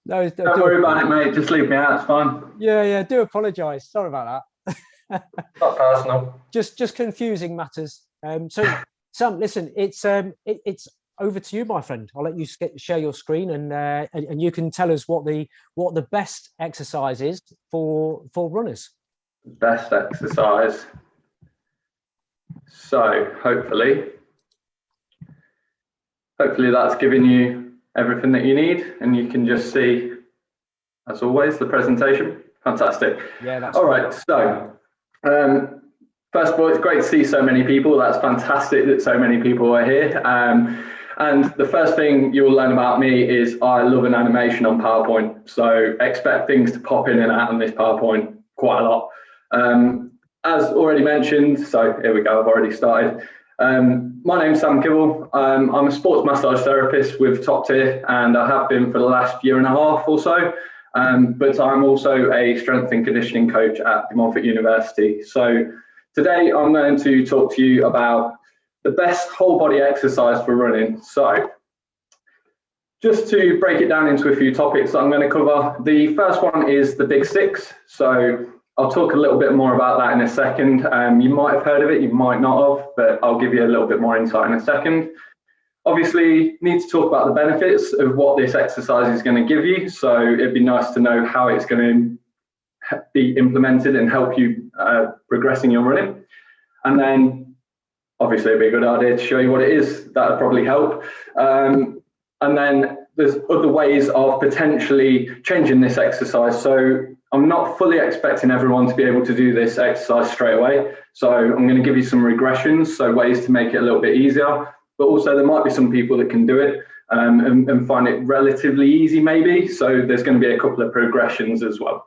No, don't worry about it, mate. Just leave me out. It's fine. Yeah. Do apologise. Sorry about that. Not personal. Just confusing matters. So, Sam, listen, it's over to you, my friend. I'll let you share your screen, and you can tell us what the best exercise is for runners. Best exercise. So hopefully that's giving you everything that you need, and you can just see, as always, the presentation. Fantastic. Yeah, that's all right. So first of all, it's great to see so many people. That's fantastic that so many people are here. And the first thing you'll learn about me is I love an animation on PowerPoint. So expect things to pop in and out on this PowerPoint quite a lot. As already mentioned, so here we go, I've already started. My name's Sam Kibble. I'm a sports massage therapist with Top Tier, and I have been for the last year and a half or so. But I'm also a strength and conditioning coach at De Montfort University. So today I'm going to talk to you about the best whole body exercise for running. So just to break it down into a few topics that I'm going to cover. The first one is the big six. So I'll talk a little bit more about that in a second. You might have heard of it, you might not have, but I'll give you a little bit more insight in a second. Obviously, need to talk about the benefits of what this exercise is going to give you. So it'd be nice to know how it's going to be implemented and help you progressing your running. And then obviously it'd be a good idea to show you what it is. That would probably help. And then there's other ways of potentially changing this exercise. So I'm not fully expecting everyone to be able to do this exercise straight away. So I'm going to give you some regressions, so ways to make it a little bit easier. but also there might be some people that can do it and find it relatively easy maybe. So there's going to be a couple of progressions as well.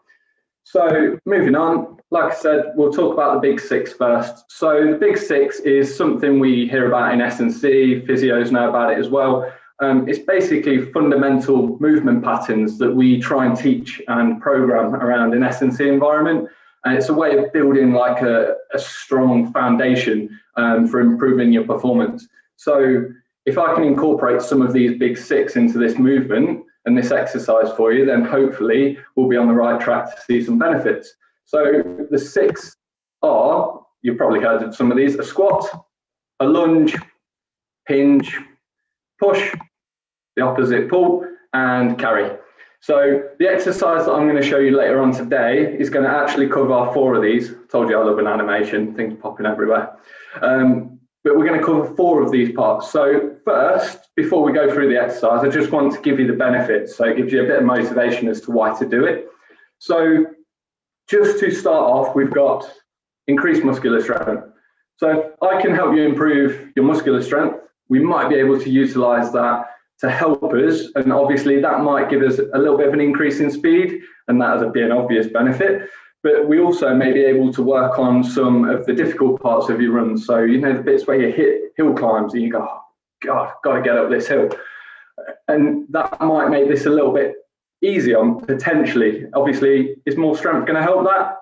So moving on, like I said, we'll talk about the big six first. So the big six is something we hear about in S&C, physios know about it as well. It's basically fundamental movement patterns that we try and teach and program around an S&C environment. And it's a way of building like a strong foundation for improving your performance. So if I can incorporate some of these big six into this movement and this exercise for you, then hopefully we'll be on the right track to see some benefits. So the six are, you've probably heard of some of these: a squat, a lunge, hinge, push, the opposite pull, and carry. So the exercise that I'm going to show you later on today is going to actually cover 4 of these. I told you I love an animation, things popping everywhere. But we're going to cover 4 of these parts. So first, before we go through the exercise, I just want to give you the benefits. So it gives you a bit of motivation as to why to do it. So just to start off, we've got increased muscular strength. So if I can help you improve your muscular strength, we might be able to utilize that to help us. And obviously that might give us a little bit of an increase in speed, and that would be an obvious benefit. But we also may be able to work on some of the difficult parts of your run. So, you know, the bits where you hit hill climbs and you go, oh, God, got to get up this hill. And that might make this a little bit easier, potentially. Obviously, is more strength going to help that?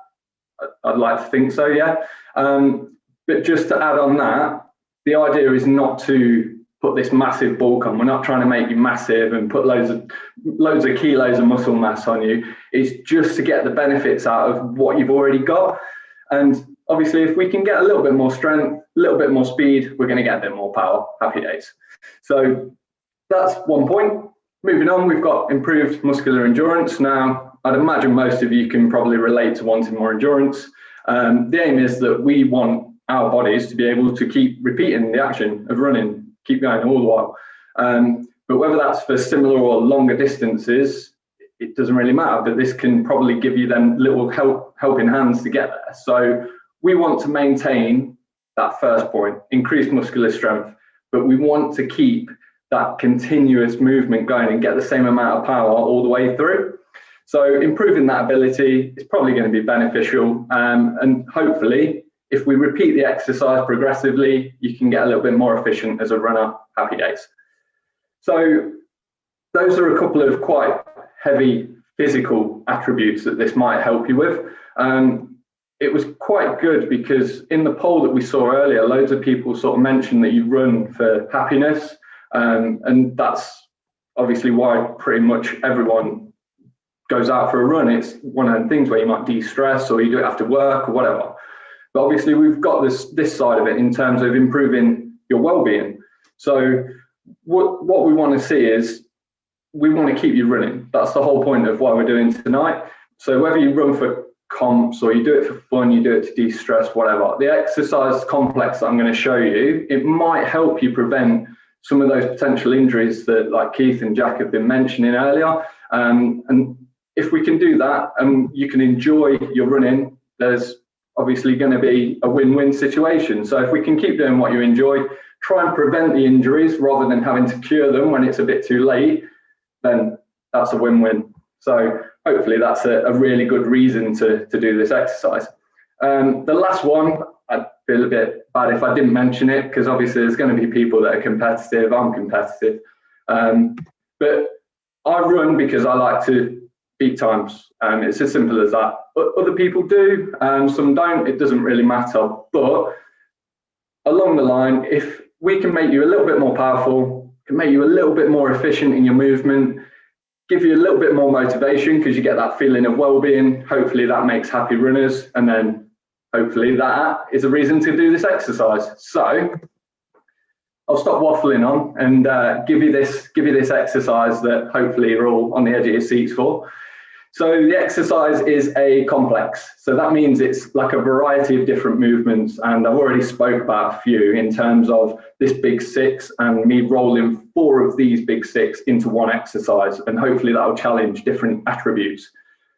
I'd like to think so, yeah. But just to add on that, the idea is not to put this massive bulk on. We're not trying to make you massive and put loads of kilos of muscle mass on you. It's just to get the benefits out of what you've already got. And obviously, if we can get a little bit more strength, a little bit more speed, we're going to get a bit more power. Happy days. So that's one point. Moving on, we've got improved muscular endurance. Now, I'd imagine most of you can probably relate to wanting more endurance. The aim is that we want our bodies to be able to keep repeating the action of running, keep going all the while. But whether that's for similar or longer distances, it doesn't really matter, but this can probably give you them little helping hands to get there. So we want to maintain that first point, increase muscular strength, but we want to keep that continuous movement going and get the same amount of power all the way through. So improving that ability is probably going to be beneficial. And hopefully, if we repeat the exercise progressively, you can get a little bit more efficient as a runner. Happy days. So those are a couple of quite heavy physical attributes that this might help you with. It was quite good because in the poll that we saw earlier, loads of people sort of mentioned that you run for happiness. And that's obviously why pretty much everyone goes out for a run. It's one of the things where you might de-stress or you do it after work or whatever. But obviously we've got this side of it in terms of improving your well-being. So what we want to see is we want to keep you running. That's the whole point of why we're doing tonight. So whether you run for comps or you do it for fun, you do it to de-stress, whatever, the exercise complex that I'm going to show you, it might help you prevent some of those potential injuries that like Keith and Jack have been mentioning earlier. And if we can do that and you can enjoy your running, there's obviously going to be a win-win situation. So if we can keep doing what you enjoy, try and prevent the injuries rather than having to cure them when it's a bit too late, then that's a win-win. So hopefully that's a really good reason to do this exercise. The last one, I'd feel a bit bad if I didn't mention it, because obviously there's going to be people that are competitive. I'm competitive. But I run because I like to beat times. It's as simple as that. But other people do, some don't. It doesn't really matter. But along the line, if we can make you a little bit more powerful, can make you a little bit more efficient in your movement, give you a little bit more motivation because you get that feeling of well-being. Hopefully that makes happy runners, and then hopefully that is a reason to do this exercise. So I'll stop waffling on and give you this exercise that hopefully you're all on the edge of your seats for. So the exercise is a complex. So that means it's like a variety of different movements. And I've already spoke about a few in terms of this big six and me rolling 4 of these big six into one exercise. And hopefully that will challenge different attributes.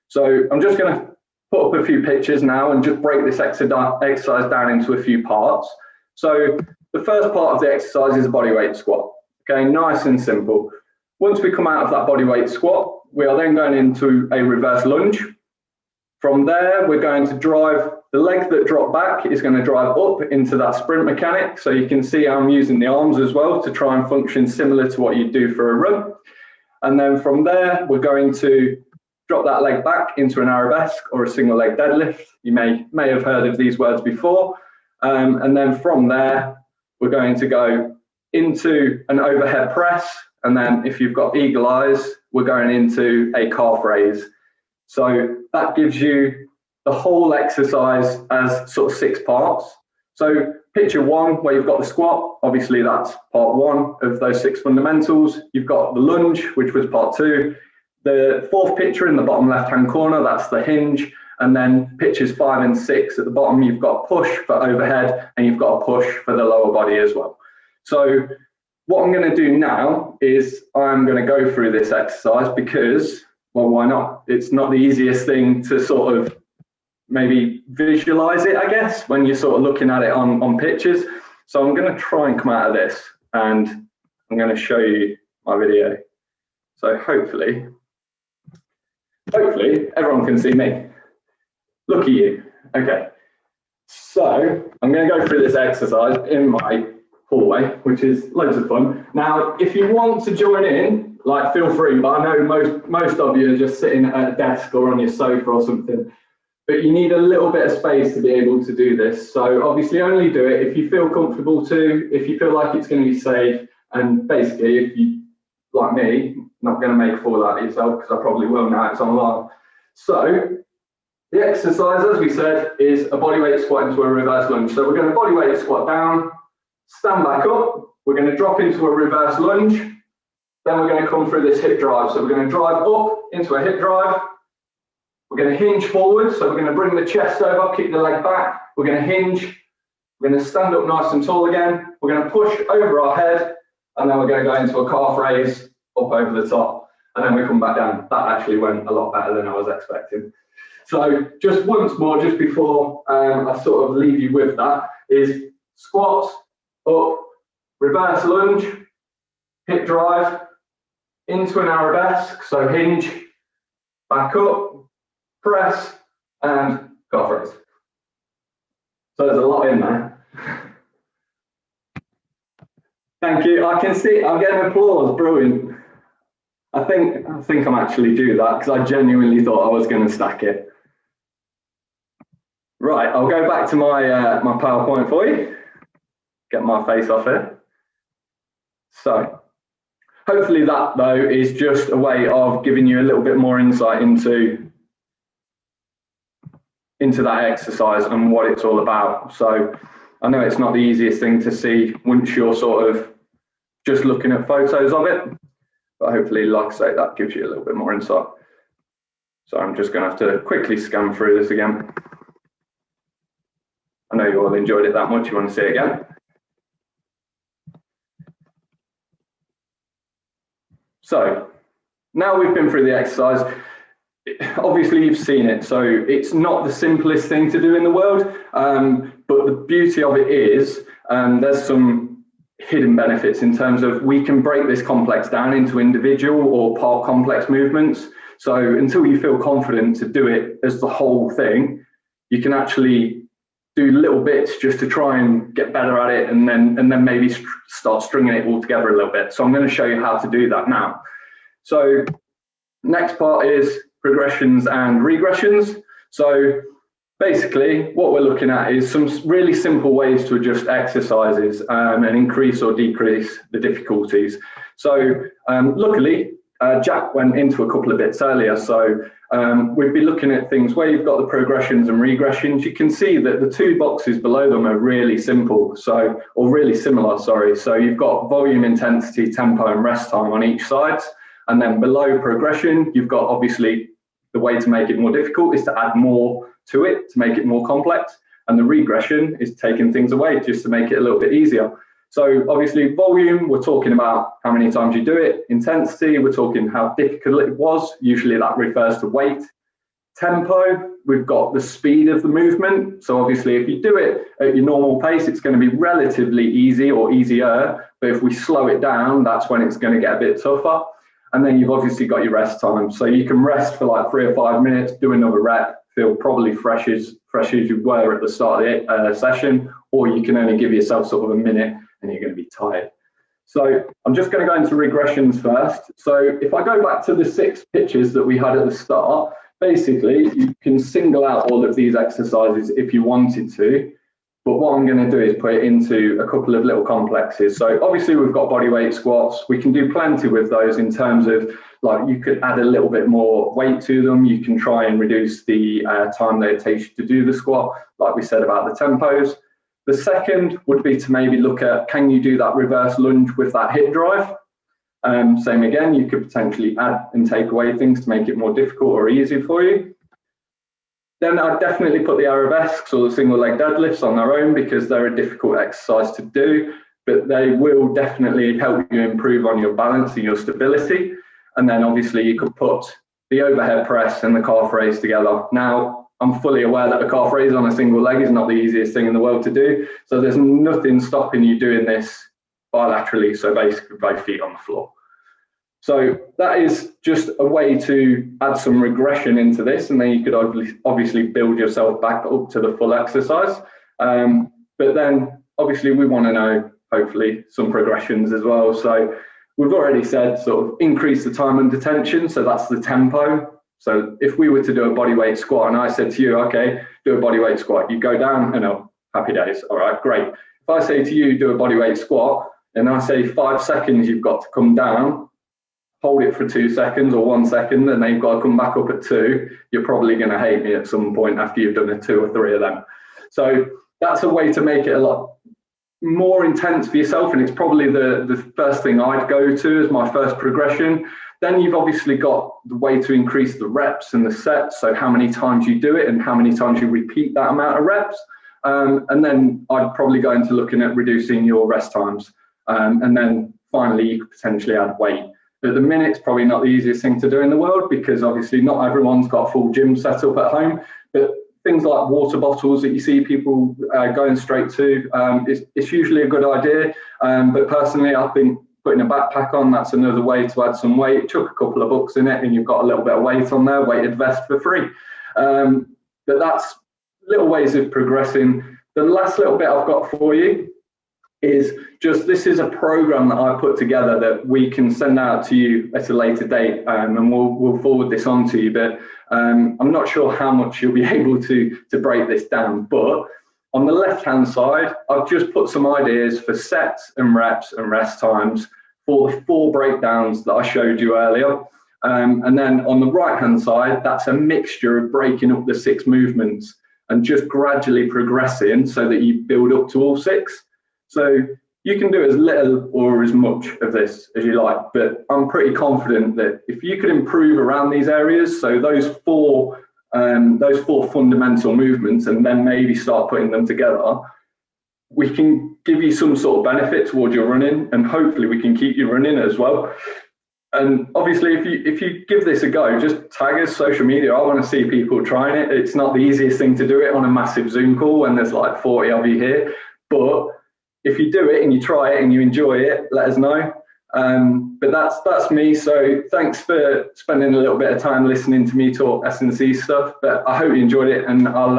So I'm just going to put up a few pictures now and just break this exercise down into a few parts. So the first part of the exercise is a bodyweight squat. Okay, nice and simple. Once we come out of that bodyweight squat, we are then going into a reverse lunge. From there, we're going to drive the leg that dropped back is going to drive up into that sprint mechanic. So you can see I'm using the arms as well to try and function similar to what you do for a run. And then from there, we're going to drop that leg back into an arabesque or a single leg deadlift. You may have heard of these words before. And then from there, we're going to go into an overhead press. And then if you've got eagle eyes, we're going into a calf raise. So that gives you the whole exercise as sort of 6 parts. So picture 1 where you've got the squat, obviously that's part 1 of those 6 fundamentals. You've got the lunge, which was part 2. The 4th picture in the bottom left-hand corner, that's the hinge. And then pictures 5 and 6 at the bottom, you've got push for overhead and you've got a push for the lower body as well. So what I'm going to do now is I'm going to go through this exercise because, well, why not? It's not the easiest thing to sort of maybe visualize it, I guess, when you're sort of looking at it on pictures. So I'm going to try and come out of this and I'm going to show you my video. So hopefully everyone can see me. Look at you. Okay. So I'm going to go through this exercise in my hallway, which is loads of fun. Now, if you want to join in, like, feel free, but I know most of you are just sitting at a desk or on your sofa or something, but you need a little bit of space to be able to do this. So obviously only do it if you feel comfortable to, if you feel like it's going to be safe, and basically if you, like me, not going to make a fool out of yourself, because I probably will now, it's online. So the exercise, as we said, is a bodyweight squat into a reverse lunge. So we're going to bodyweight squat down, stand back up, we're going to drop into a reverse lunge, then we're going to come through this hip drive. So we're going to drive up into a hip drive, we're going to hinge forward, so we're going to bring the chest over, kick the leg back, we're going to hinge, we're going to stand up nice and tall again, we're going to push over our head, and then we're going to go into a calf raise up over the top, and then we come back down. That actually went a lot better than I was expecting. So just once more, just before I sort of leave you with that, is squat, up, reverse lunge, hip drive, into an arabesque, so hinge, back up, press, and calf raise. So there's a lot in there. Thank you. I can see, I'm getting applause, brilliant. I think I'm actually do that because I genuinely thought I was going to stack it. Right, I'll go back to my my PowerPoint for you. Get my face off here. So hopefully that though is just a way of giving you a little bit more insight into that exercise and what it's all about. So I know it's not the easiest thing to see once you're sort of just looking at photos of it, but hopefully, like I say, that gives you a little bit more insight. So I'm just going to have to quickly scan through this again. I know you all enjoyed it that much, you want to see it again. So now we've been through the exercise, obviously you've seen it, so it's not the simplest thing to do in the world, but the beauty of it is there's some hidden benefits in terms of we can break this complex down into individual or part complex movements. So until you feel confident to do it as the whole thing, you can actually do little bits just to try and get better at it, and then maybe start stringing it all together a little bit. So I'm going to show you how to do that now. So next part is progressions and regressions. So basically what we're looking at is some really simple ways to adjust exercises and increase or decrease the difficulties. So luckily Jack went into a couple of bits earlier, so we'd be looking at things where you've got the progressions and regressions. You can see that the 2 boxes below them are really simple, or really similar, sorry. So you've got volume, intensity, tempo and rest time on each side. And then below progression, you've got obviously the way to make it more difficult is to add more to it, to make it more complex. And the regression is taking things away just to make it a little bit easier. So obviously volume, we're talking about how many times you do it. Intensity, we're talking how difficult it was. Usually that refers to weight. Tempo, we've got the speed of the movement. So obviously, if you do it at your normal pace, it's going to be relatively easy or easier. But if we slow it down, that's when it's going to get a bit tougher. And then you've obviously got your rest time. So you can rest for like 3 or 5 minutes, do another rep, feel probably fresh as you were at the start of the session, or you can only give yourself sort of a minute and you're going to be tired. So I'm just going to go into regressions first. So if I go back to the 6 pictures that we had at the start, basically you can single out all of these exercises if you wanted to. But what I'm going to do is put it into a couple of little complexes. So obviously we've got bodyweight squats. We can do plenty with those in terms of, like, you could add a little bit more weight to them. You can try and reduce the time that it takes you to do the squat, like we said about the tempos. The second would be to maybe look at, can you do that reverse lunge with that hip drive? Same again, you could potentially add and take away things to make it more difficult or easier for you. Then I'd definitely put the arabesques or the single leg deadlifts on their own, because they're a difficult exercise to do, but they will definitely help you improve on your balance and your stability. And then obviously you could put the overhead press and the calf raise together. Now, I'm fully aware that a calf raise on a single leg is not the easiest thing in the world to do. So there's nothing stopping you doing this bilaterally. So basically both feet on the floor. So that is just a way to add some regression into this, and then you could obviously build yourself back up to the full exercise. But then obviously we want to know, hopefully, some progressions as well. So we've already said sort of increase the time under tension. So that's the tempo. So if we were to do a bodyweight squat and I said to you, okay, do a bodyweight squat, you go down and up, happy days. All right, great. If I say to you, do a bodyweight squat, and I say 5 seconds, you've got to come down, hold it for 2 seconds or 1 second, and then you've got to come back up at 2, you're probably going to hate me at some point after you've done 2 or 3 of them. So that's a way to make it a lot more intense for yourself, and it's probably the first thing I'd go to as my first progression. Then you've obviously got the way to increase the reps and the sets, so how many times you do it and how many times you repeat that amount of reps. And then I'd probably go into looking at reducing your rest times. And then finally, you could potentially add weight. At the minute, it's probably not the easiest thing to do in the world, because obviously not everyone's got a full gym set up at home, but things like water bottles that you see people going straight to, it's usually a good idea. But personally, I think putting a backpack on, that's another way to add some weight. Chuck a couple of bucks in it and you've got a little bit of weight on there, weighted vest for free. But that's little ways of progressing. The last little bit I've got for you is just, this is a program that I put together that we can send out to you at a later date, and we'll forward this on to you. But I'm not sure how much you'll be able to break this down. But on the left-hand side, I've just put some ideas for sets and reps and rest times for the 4 breakdowns that I showed you earlier. And then on the right-hand side, that's a mixture of breaking up the 6 movements and just gradually progressing so that you build up to all 6. So you can do as little or as much of this as you like, but I'm pretty confident that if you could improve around these areas, so those four fundamental movements, and then maybe start putting them together, we can give you some sort of benefit towards your running, and hopefully we can keep you running as well. And obviously, if you give this a go, just tag us social media. I want to see people trying it. It's not the easiest thing to do it on a massive Zoom call when there's like 40 of you here, but if you do it and you try it and you enjoy it, let us know. But that's me. So thanks for spending a little bit of time listening to me talk S&C stuff. But I hope you enjoyed it, and I'll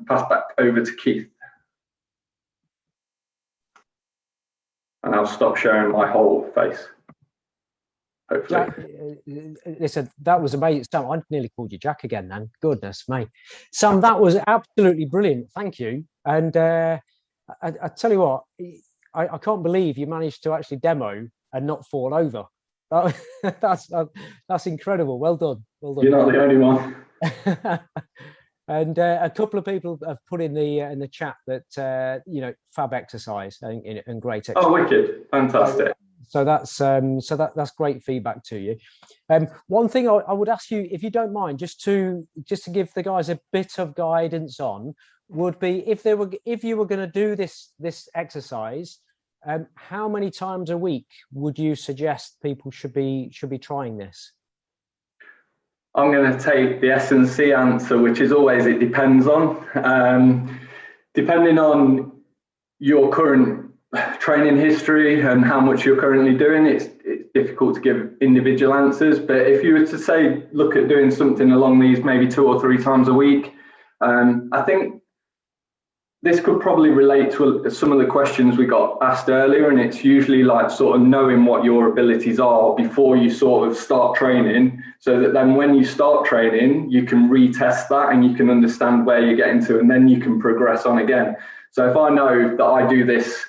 pass back over to Keith. And I'll stop sharing my whole face. Hopefully. Jack, listen, that was amazing. Sam, I nearly called you Jack again then. Goodness me. Sam, that was absolutely brilliant. Thank you. And I tell you what, I can't believe you managed to actually demo and not fall over. That's incredible. Well done. Well done. You're not the only one. And a couple of people have put in the chat that fab exercise and great exercise. Oh, wicked! Fantastic. So that's great feedback to you. One thing I would ask you, if you don't mind, just to give the guys a bit of guidance on, would be if you were going to do this exercise, how many times a week would you suggest people should be trying this? I'm going to take the S&C answer, which is always it depends on. Depending on your current training history and how much you're currently doing, it's difficult to give individual answers. But if you were to say, look at doing something along these maybe 2 or 3 times a week, I think this could probably relate to some of the questions we got asked earlier, and it's usually like sort of knowing what your abilities are before you sort of start training, so that then when you start training, you can retest that and you can understand where you're getting to, and then you can progress on again. So if I know that I do this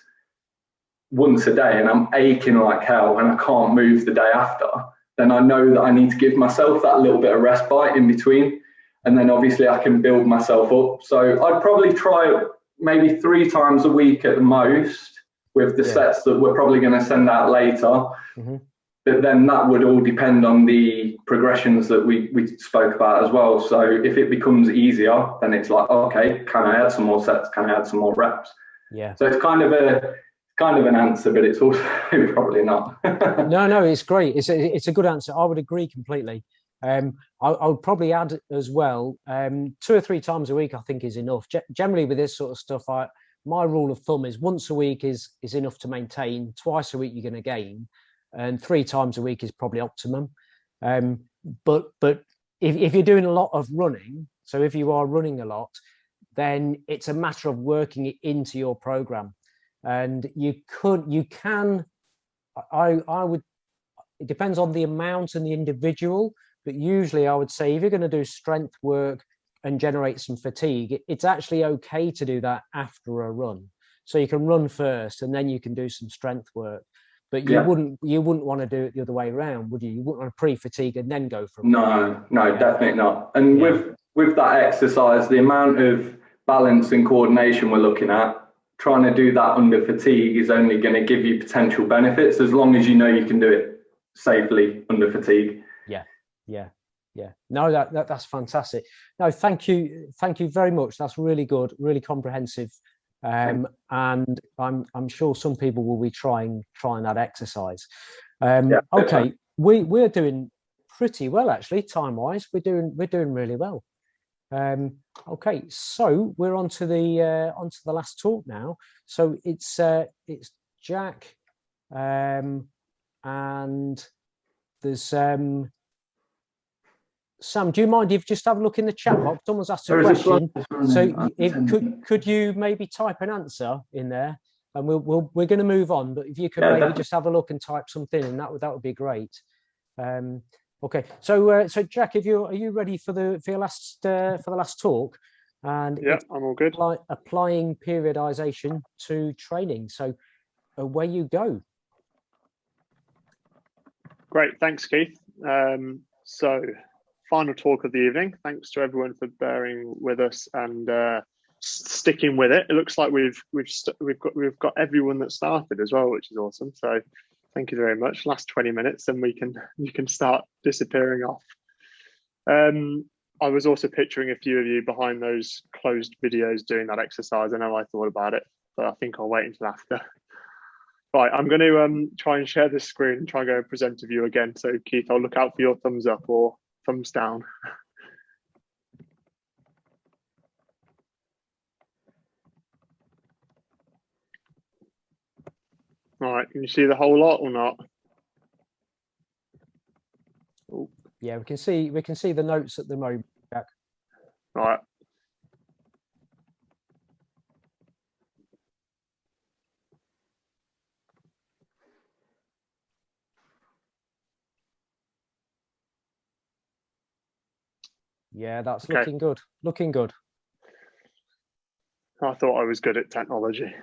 once a day and I'm aching like hell and I can't move the day after, then I know that I need to give myself that little bit of respite in between, and then obviously I can build myself up. So I'd probably try maybe 3 times a week at the most with the sets that we're probably going to send out later. But then that would all depend on the progressions that we spoke about as well. So if it becomes easier, then it's like, okay, can I add some more sets? Can I add some more reps? Yeah. So it's kind of an answer, but it's also probably not. No, it's great. It's a good answer. I would agree completely. I would probably add as well, 2 or 3 times a week, I think, is enough. Generally with this sort of stuff, my rule of thumb is once a week is enough to maintain. Twice a week you're going to gain, and 3 times a week is probably optimum. But if you're doing a lot of running, so if you are running a lot, then it's a matter of working it into your program. And I would, it depends on the amount and the individual, but usually I would say if you're going to do strength work and generate some fatigue, it's actually okay to do that after a run. So you can run first and then you can do some strength work. But you wouldn't want to do it the other way around, would you? You wouldn't want to pre-fatigue and then go for a run. No, definitely not. And with that exercise, the amount of balance and coordination we're looking at, trying to do that under fatigue is only going to give you potential benefits as long as you know you can do it safely under fatigue. Yeah. No, that's fantastic. No, thank you very much. That's really good, really comprehensive. And I'm sure some people will be trying that exercise. Okay, we're doing pretty well actually, time-wise. We're doing really well. Okay, so we're on to the last talk now. So it's Jack, and there's Sam. Do you mind if you just have a look in the chat box? Someone's asked a question, so could you maybe type an answer in there, and we're going to move on. But if you could maybe just have a look and type something, and that would be great. Okay, so Jack, are you ready for the last talk? And yeah, I'm all good. Applying periodization to training. So away you go. Great, thanks, Keith. So final talk of the evening. Thanks to everyone for bearing with us and sticking with it. It looks like we've got everyone that started as well, which is awesome. So thank you very much. Last 20 minutes, and you can start disappearing off. I was also picturing a few of you behind those closed videos doing that exercise. I know I thought about it, but I think I'll wait until after. Right, I'm going to try and share this screen and try and go and present to you again. So Keith, I'll look out for your thumbs up or thumbs down. All right, can you see the whole lot or not? Ooh. Yeah, we can see the notes at the moment, Jack. All right. Yeah, that's okay. Looking good. Looking good. I thought I was good at technology.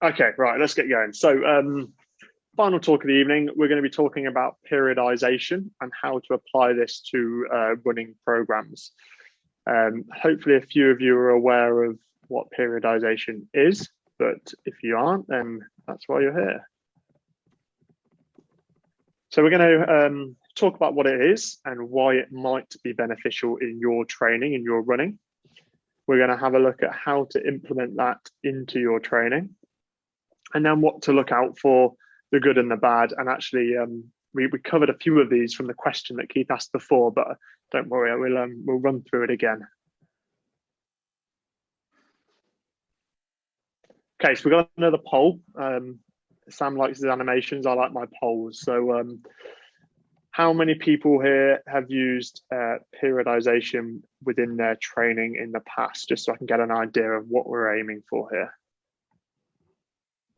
Okay, right, let's get going. So final talk of the evening, we're going to be talking about periodization and how to apply this to running programs. Hopefully a few of you are aware of what periodization is, but if you aren't, then that's why you're here. So we're going to talk about what it is and why it might be beneficial in your training, in your running. We're going to have a look at how to implement that into your training, and then what to look out for, the good and the bad, and actually we covered a few of these from the question that Keith asked before, but don't worry, we'll run through it again. Okay, so we've got another poll. Sam likes his animations. I like my polls. So how many people here have used periodization within their training in the past, just so I can get an idea of what we're aiming for here?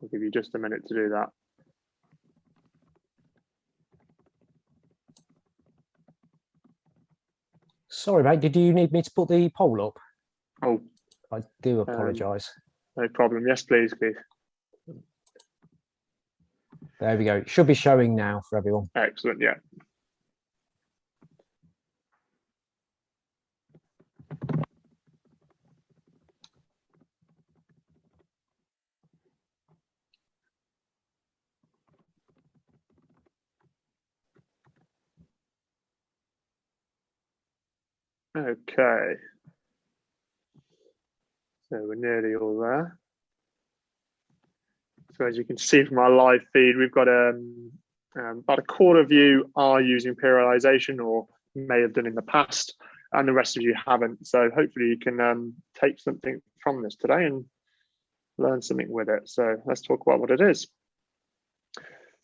I'll give you just a minute to do that. Sorry, mate, did you need me to put the poll up? Oh, I do apologise. No problem. Yes, please, Keith. There we go. It should be showing now for everyone. Excellent, yeah. Okay. So we're nearly all there. So as you can see from our live feed, we've got about a quarter of you are using periodization or may have done in the past, and the rest of you haven't. So hopefully you can take something from this today and learn something with it. So let's talk about what it is.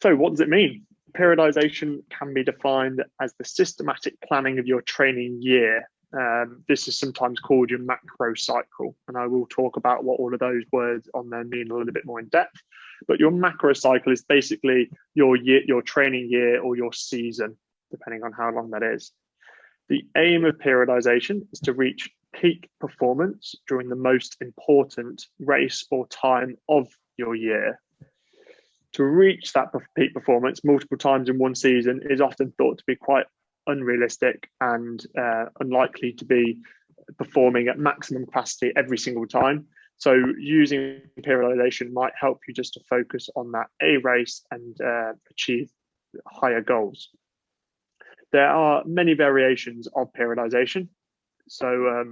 So what does it mean? Periodization can be defined as the systematic planning of your training year. This is sometimes called your macro cycle, and I will talk about what all of those words on there mean a little bit more in depth. But your macro cycle is basically your year, your training year, or your season, depending on how long that is. The aim of periodization is to reach peak performance during the most important race or time of your year. To reach that peak performance multiple times in one season is often thought to be quite unrealistic and unlikely to be performing at maximum capacity every single time. So using periodization might help you just to focus on that A race and achieve higher goals. There are many variations of periodization. So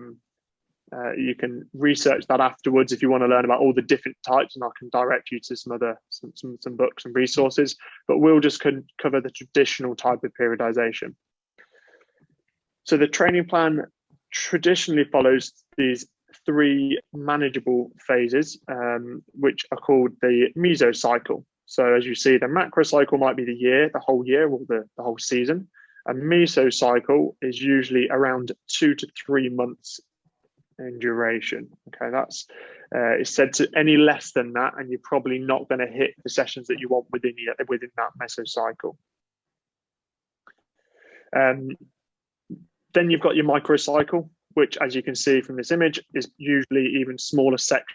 you can research that afterwards if you want to learn about all the different types, and I can direct you to some books and resources, but we'll just cover the traditional type of periodization. So the training plan traditionally follows these three manageable phases, which are called the Miso Cycle. So as you see, the macro cycle might be the whole year, or the whole season. A Miso Cycle is usually around 2 to 3 months in duration. Okay, that's it's said to any less than that, and you're probably not going to hit the sessions that you want within that mesocycle. Then you've got your microcycle, which, as you can see from this image, is usually even smaller sections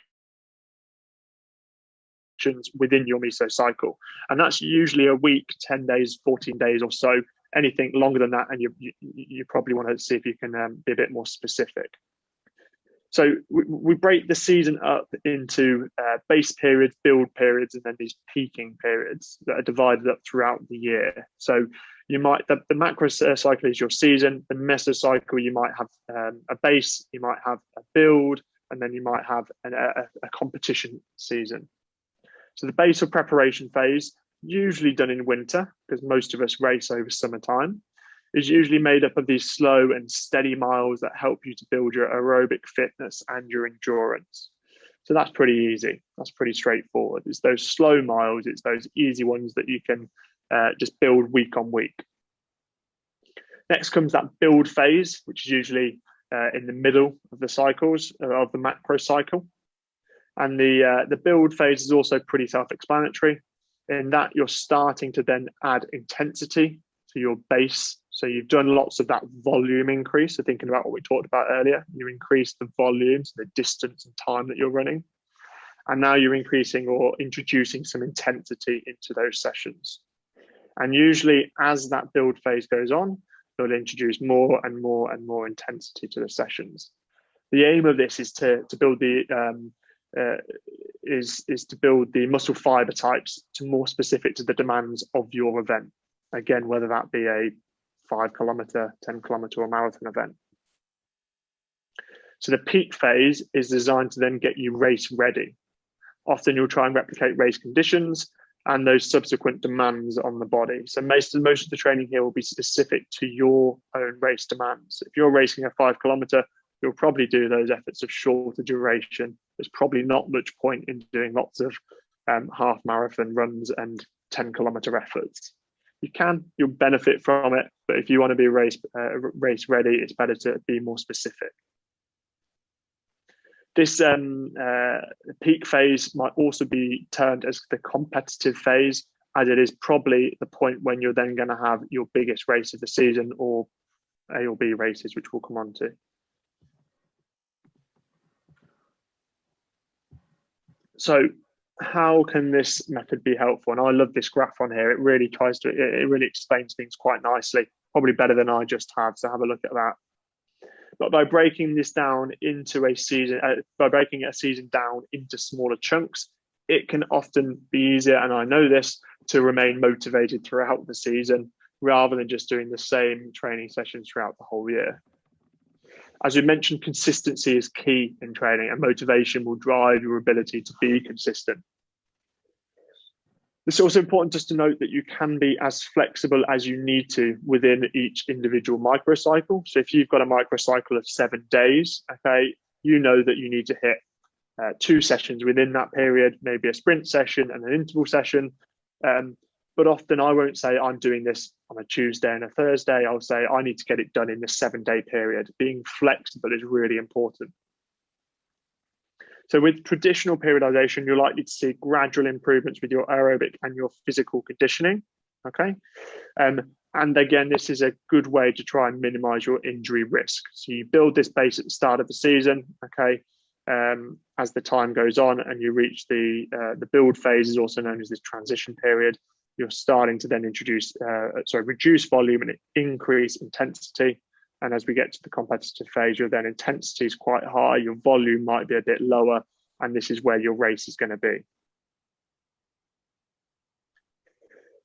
within your mesocycle, and that's usually a week, 10 days, 14 days or so. Anything longer than that, and you probably want to see if you can be a bit more specific. So we break the season up into base periods, build periods, and then these peaking periods that are divided up throughout the year. So you might, the macro cycle is your season. The mesocycle, you might have a base, you might have a build, and then you might have a competition season. So the base or preparation phase, usually done in winter, because most of us race over summertime, is usually made up of these slow and steady miles that help you to build your aerobic fitness and your endurance. So that's pretty easy. That's pretty straightforward. It's those slow miles, it's those easy ones that you can just build week on week. Next comes that build phase, which is usually in the middle of the cycles of the macro cycle. And the build phase is also pretty self-explanatory in that you're starting to then add intensity to your base. So you've done lots of that volume increase. So thinking about what we talked about earlier, you increase the volumes, the distance and time that you're running. And now you're increasing or introducing some intensity into those sessions. And usually as that build phase goes on, you'll introduce more and more and more intensity to the sessions. The aim of this is to build the to build the muscle fiber types to more specific to the demands of your event. Again, whether that be a 5 kilometer, 10 kilometer or marathon event. So the peak phase is designed to then get you race ready. Often you'll try and replicate race conditions. and those subsequent demands on the body. So most of the training here will be specific to your own race demands. If you're racing a 5 kilometer, you'll probably do those efforts of shorter duration. There's probably not much point in doing lots of half marathon runs and 10 kilometer efforts. You'll benefit from it, but if you want to be race ready, it's better to be more specific. This peak phase might also be termed as the competitive phase, as it is probably the point when you're then going to have your biggest race of the season, or A or B races, which we'll come on to. So how can this method be helpful? And I love this graph on here. It really explains things quite nicely, probably better than I just have. So have a look at that. But by breaking this down into a season, by breaking a season down into smaller chunks, it can often be easier, and I know this, to remain motivated throughout the season rather than just doing the same training sessions throughout the whole year. As we mentioned, consistency is key in training, and motivation will drive your ability to be consistent. It's also important just to note that you can be as flexible as you need to within each individual microcycle. So if you've got a microcycle of 7 days, okay, you know that you need to hit 2 sessions within that period, maybe a sprint session and an interval session. But often I won't say I'm doing this on a Tuesday and a Thursday. I'll say I need to get it done in this 7-day period. Being flexible is really important. So with traditional periodization, you're likely to see gradual improvements with your aerobic and your physical conditioning, okay? And again, this is a good way to try and minimize your injury risk. So you build this base at the start of the season, okay? As the time goes on and you reach the build phase, is also known as this transition period, you're starting to then reduce volume and increase intensity. And as we get to the competitive phase, your then intensity is quite high, your volume might be a bit lower, and this is where your race is going to be.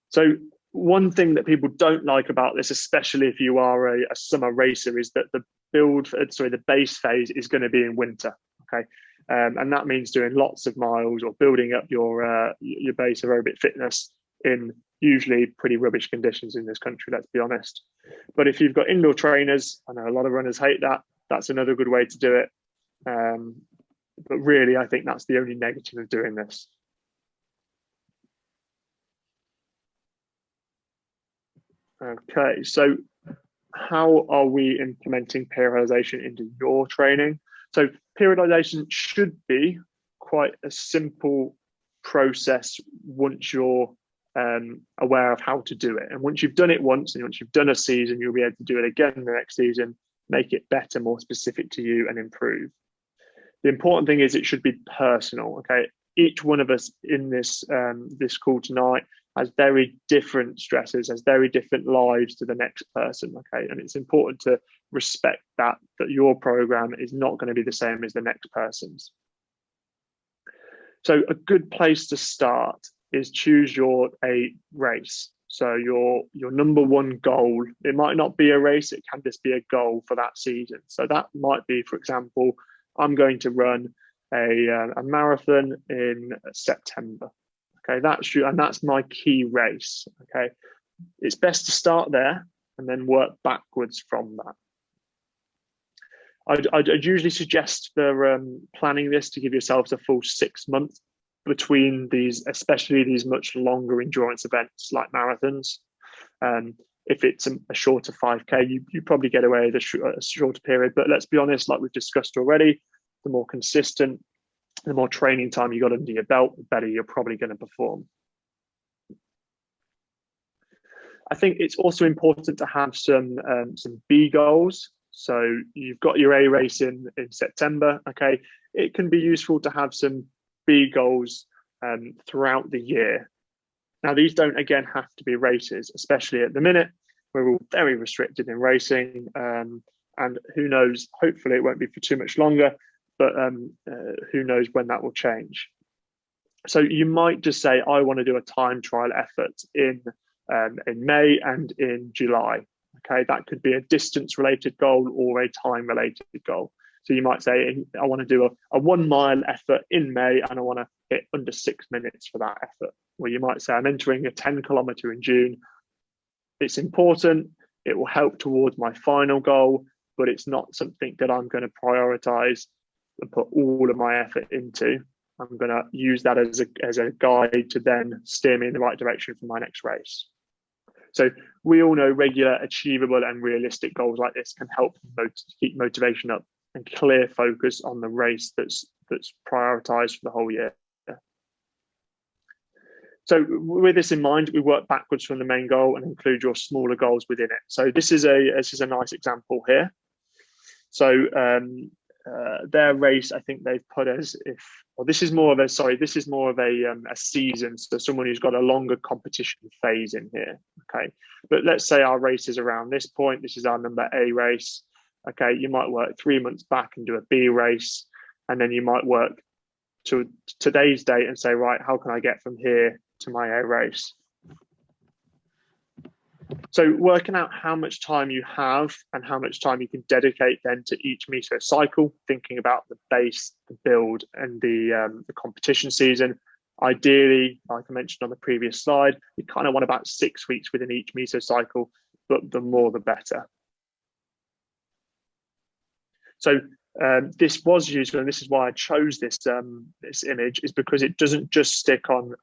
So one thing that people don't like about this, especially if you are a summer racer, is that the base phase is going to be in winter, okay? And that means doing lots of miles or building up your base aerobic fitness in usually pretty rubbish conditions in this country, let's be honest. But if you've got indoor trainers, I know a lot of runners hate that, that's another good way to do it. But really, I think that's the only negative of doing this. Okay, so how are we implementing periodization into your training? So periodization should be quite a simple process once you're aware of how to do it. And once you've done it once, and once you've done a season, you'll be able to do it again the next season, make it better, more specific to you, and improve. The important thing is it should be personal, okay? Each one of us in this call tonight has very different stresses, has very different lives to the next person, okay? And it's important to respect that your program is not going to be the same as the next person's. So a good place to start is choose a race. So your number one goal, it might not be a race, it can just be a goal for that season. So that might be, for example, I'm going to run a marathon in September. Okay, that's my key race. Okay, it's best to start there and then work backwards from that. I'd usually suggest for planning this to give yourselves a full 6 months between these, especially these much longer endurance events like marathons. If it's a shorter 5K, you probably get away with a shorter period. But let's be honest, like we've discussed already, the more consistent, the more training time you got under your belt, the better you're probably going to perform. I think it's also important to have some B goals. So you've got your A race in September. Okay, it can be useful to have some B goals throughout the year. Now, these don't again have to be races, especially at the minute. We're all very restricted in racing, and who knows? Hopefully, it won't be for too much longer. But who knows when that will change. So you might just say, I want to do a time trial effort in May and in July. Okay, that could be a distance related goal or a time related goal. So you might say, I want to do a 1 mile effort in May, and I want to hit under 6 minutes for that effort. Or you might say, I'm entering a 10 kilometer in June. It's important. It will help towards my final goal, but it's not something that I'm going to prioritize and put all of my effort into. I'm going to use that as a guide to then steer me in the right direction for my next race. So we all know regular, achievable, and realistic goals like this can help keep motivation up and clear focus on the race that's prioritized for the whole year. So with this in mind, we work backwards from the main goal and include your smaller goals within it. So this is a nice example here. So their race, I think they've put as this is more of a season. So someone who's got a longer competition phase in here. Okay, but let's say our race is around this point. This is our number A race. Okay, you might work 3 months back and do a B race, and then you might work to today's date and say, right, how can I get from here to my A race? So working out how much time you have and how much time you can dedicate then to each Miso cycle, thinking about the base, the build, and the competition season. Ideally, like I mentioned on the previous slide, you kind of want about 6 weeks within each Miso cycle, but the more the better. So this was useful, and this is why I chose this this image, is because it doesn't just stick on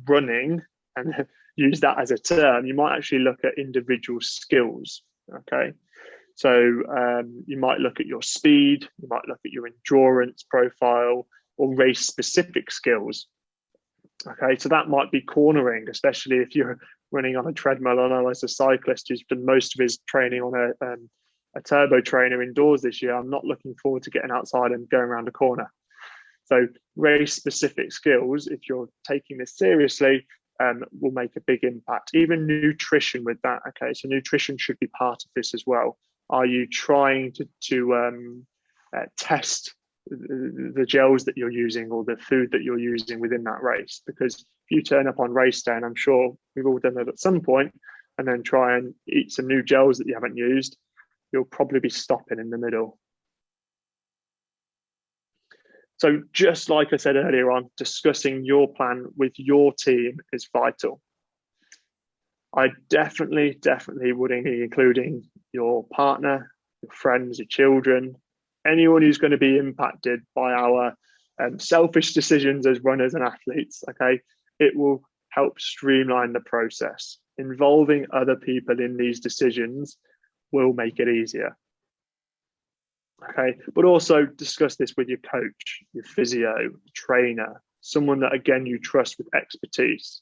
running and use that as a term. You might actually look at individual skills. Okay, so you might look at your speed, you might look at your endurance profile, or race specific skills. Okay, so that might be cornering, especially if you're running on a treadmill. I know as a cyclist who's done most of his training on a turbo trainer indoors this year, I'm not looking forward to getting outside and going around a corner. So race specific skills, if you're taking this seriously, will make a big impact. Even nutrition with that. Okay, so nutrition should be part of this as well. Are you trying to test the gels that you're using or the food that you're using within that race? Because if you turn up on race day, and I'm sure we've all done that at some point, and then try and eat some new gels that you haven't used, you'll probably be stopping in the middle. So just like I said earlier on, discussing your plan with your team is vital. I definitely would be including your partner, your friends, your children, anyone who's going to be impacted by our selfish decisions as runners and athletes. Okay, it will help streamline the process. Involving other people in these decisions will make it easier. Okay, but also discuss this with your coach, your physio, trainer, someone that again you trust with expertise.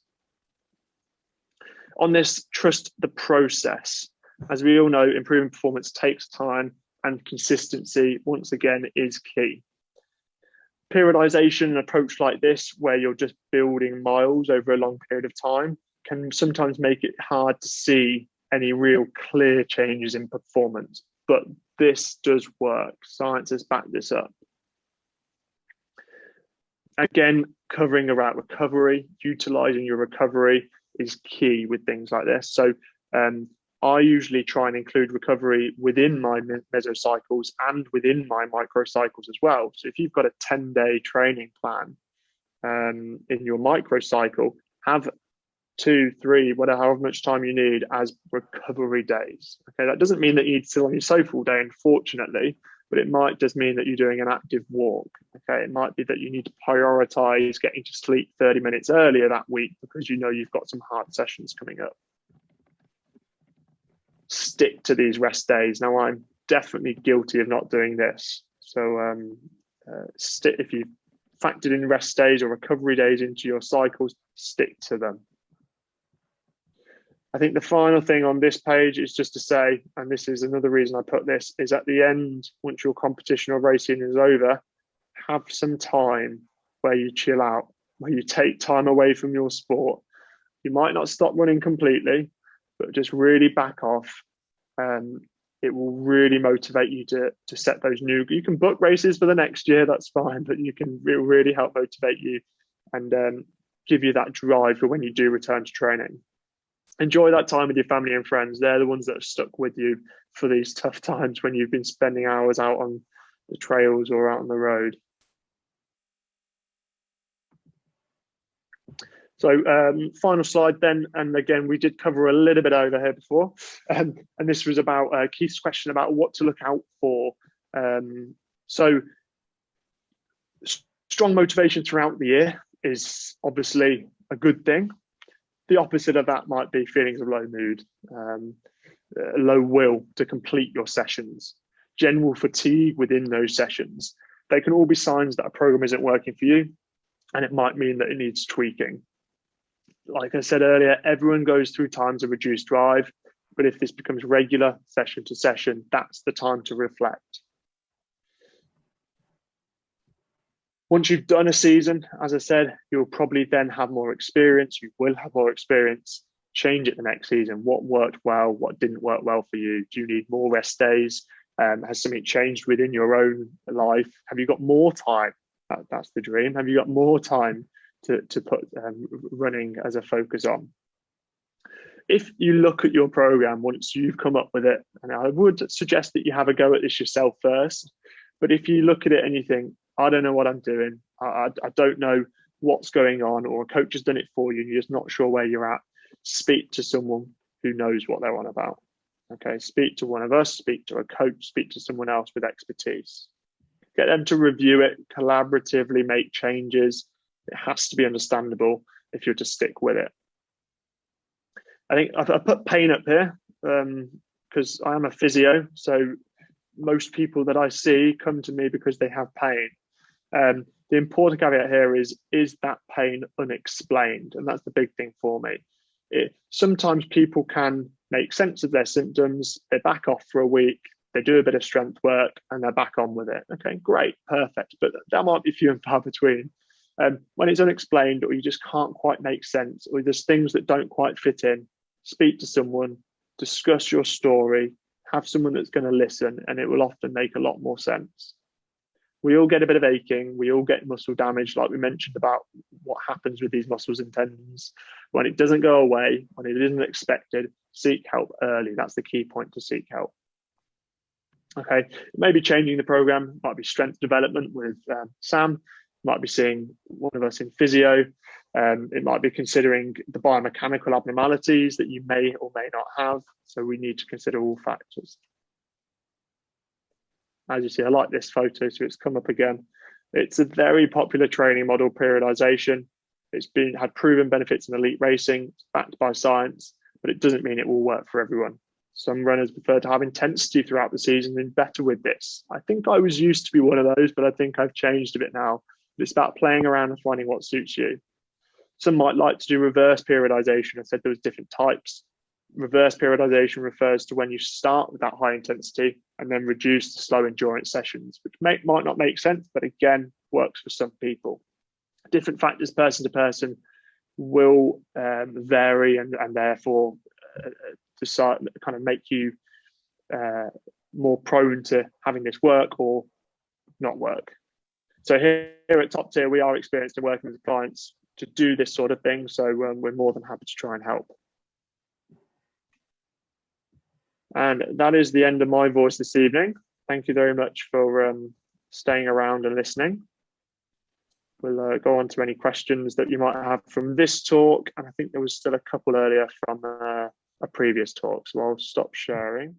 On this, trust the process. As we all know, improving performance takes time, and consistency, once again, is key. Periodization, an approach like this, where you're just building miles over a long period of time, can sometimes make it hard to see any real clear changes in performance. But this does work. Science has backed this up. Again, covering around recovery, utilizing your recovery is key with things like this. So I usually try and include recovery within my mesocycles and within my microcycles as well. So if you've got a 10-day training plan in your microcycle, have 2, 3, whatever, however much time you need as recovery days. Okay, that doesn't mean that you need to sit on your sofa all day, unfortunately, but it might just mean that you're doing an active walk. Okay, it might be that you need to prioritize getting to sleep 30 minutes earlier that week because you know you've got some hard sessions coming up. Stick to these rest days. Now, I'm definitely guilty of not doing this. So if you factored in rest days or recovery days into your cycles, stick to them. I think the final thing on this page is just to say, and this is another reason I put this, is at the end, once your competition or racing is over, have some time where you chill out, where you take time away from your sport. You might not stop running completely, but just really back off. It will really motivate you to set those new, you can book races for the next year, that's fine, but it will really help motivate you and give you that drive for when you do return to training. Enjoy that time with your family and friends. They're the ones that have stuck with you for these tough times when you've been spending hours out on the trails or out on the road. So final slide then, and again, we did cover a little bit over here before, and this was about Keith's question about what to look out for. So strong motivation throughout the year is obviously a good thing. The opposite of that might be feelings of low mood, low will to complete your sessions, general fatigue within those sessions. They can all be signs that a program isn't working for you, and it might mean that it needs tweaking. Like I said earlier, everyone goes through times of reduced drive, but if this becomes regular session to session, that's the time to reflect. Once you've done a season, as I said, you'll probably then have more experience. You will have more experience. Change it the next season. What worked well? What didn't work well for you? Do you need more rest days? Has something changed within your own life? Have you got more time? That's the dream. Have you got more time to put running as a focus on? If you look at your program once you've come up with it, and I would suggest that you have a go at this yourself first, but if you look at it and you think, I don't know what I'm doing, I don't know what's going on, or a coach has done it for you and you're just not sure where you're at, speak to someone who knows what they're on about. Okay, speak to one of us, speak to a coach, speak to someone else with expertise. Get them to review it, collaboratively make changes. It has to be understandable if you're to stick with it. I think I've put pain up here because I am a physio. So most people that I see come to me because they have pain. The important caveat here is that pain unexplained? And that's the big thing for me. Sometimes people can make sense of their symptoms. They back off for a week. They do a bit of strength work and they're back on with it. Okay, great, perfect. But that might be few and far between. When it's unexplained, or you just can't quite make sense, or there's things that don't quite fit in, speak to someone, discuss your story, have someone that's going to listen, and it will often make a lot more sense. We all get a bit of aching, we all get muscle damage, like we mentioned about what happens with these muscles and tendons. When it doesn't go away, when it isn't expected, seek help early. That's the key point, to seek help. Okay, maybe changing the program, might be strength development with Sam, might be seeing one of us in physio. It might be considering the biomechanical abnormalities that you may or may not have. So we need to consider all factors. As you see, I like this photo, so it's come up again. It's a very popular training model, periodization. It's had proven benefits in elite racing, it's backed by science, but it doesn't mean it will work for everyone. Some runners prefer to have intensity throughout the season and better with this. I think I was used to be one of those, but I think I've changed a bit now. It's about playing around and finding what suits you. Some might like to do reverse periodization. I said there was different types. Reverse periodization refers to when you start with that high intensity and then reduce the slow endurance sessions, which might not make sense, but again, works for some people. Different factors, person to person, will vary and therefore decide, kind of make you more prone to having this work or not work. So here at Top Tier, we are experienced in working with clients to do this sort of thing. So we're more than happy to try and help. And that is the end of my voice this evening. Thank you very much for staying around and listening. We'll go on to any questions that you might have from this talk. And I think there was still a couple earlier from a previous talk. So I'll stop sharing.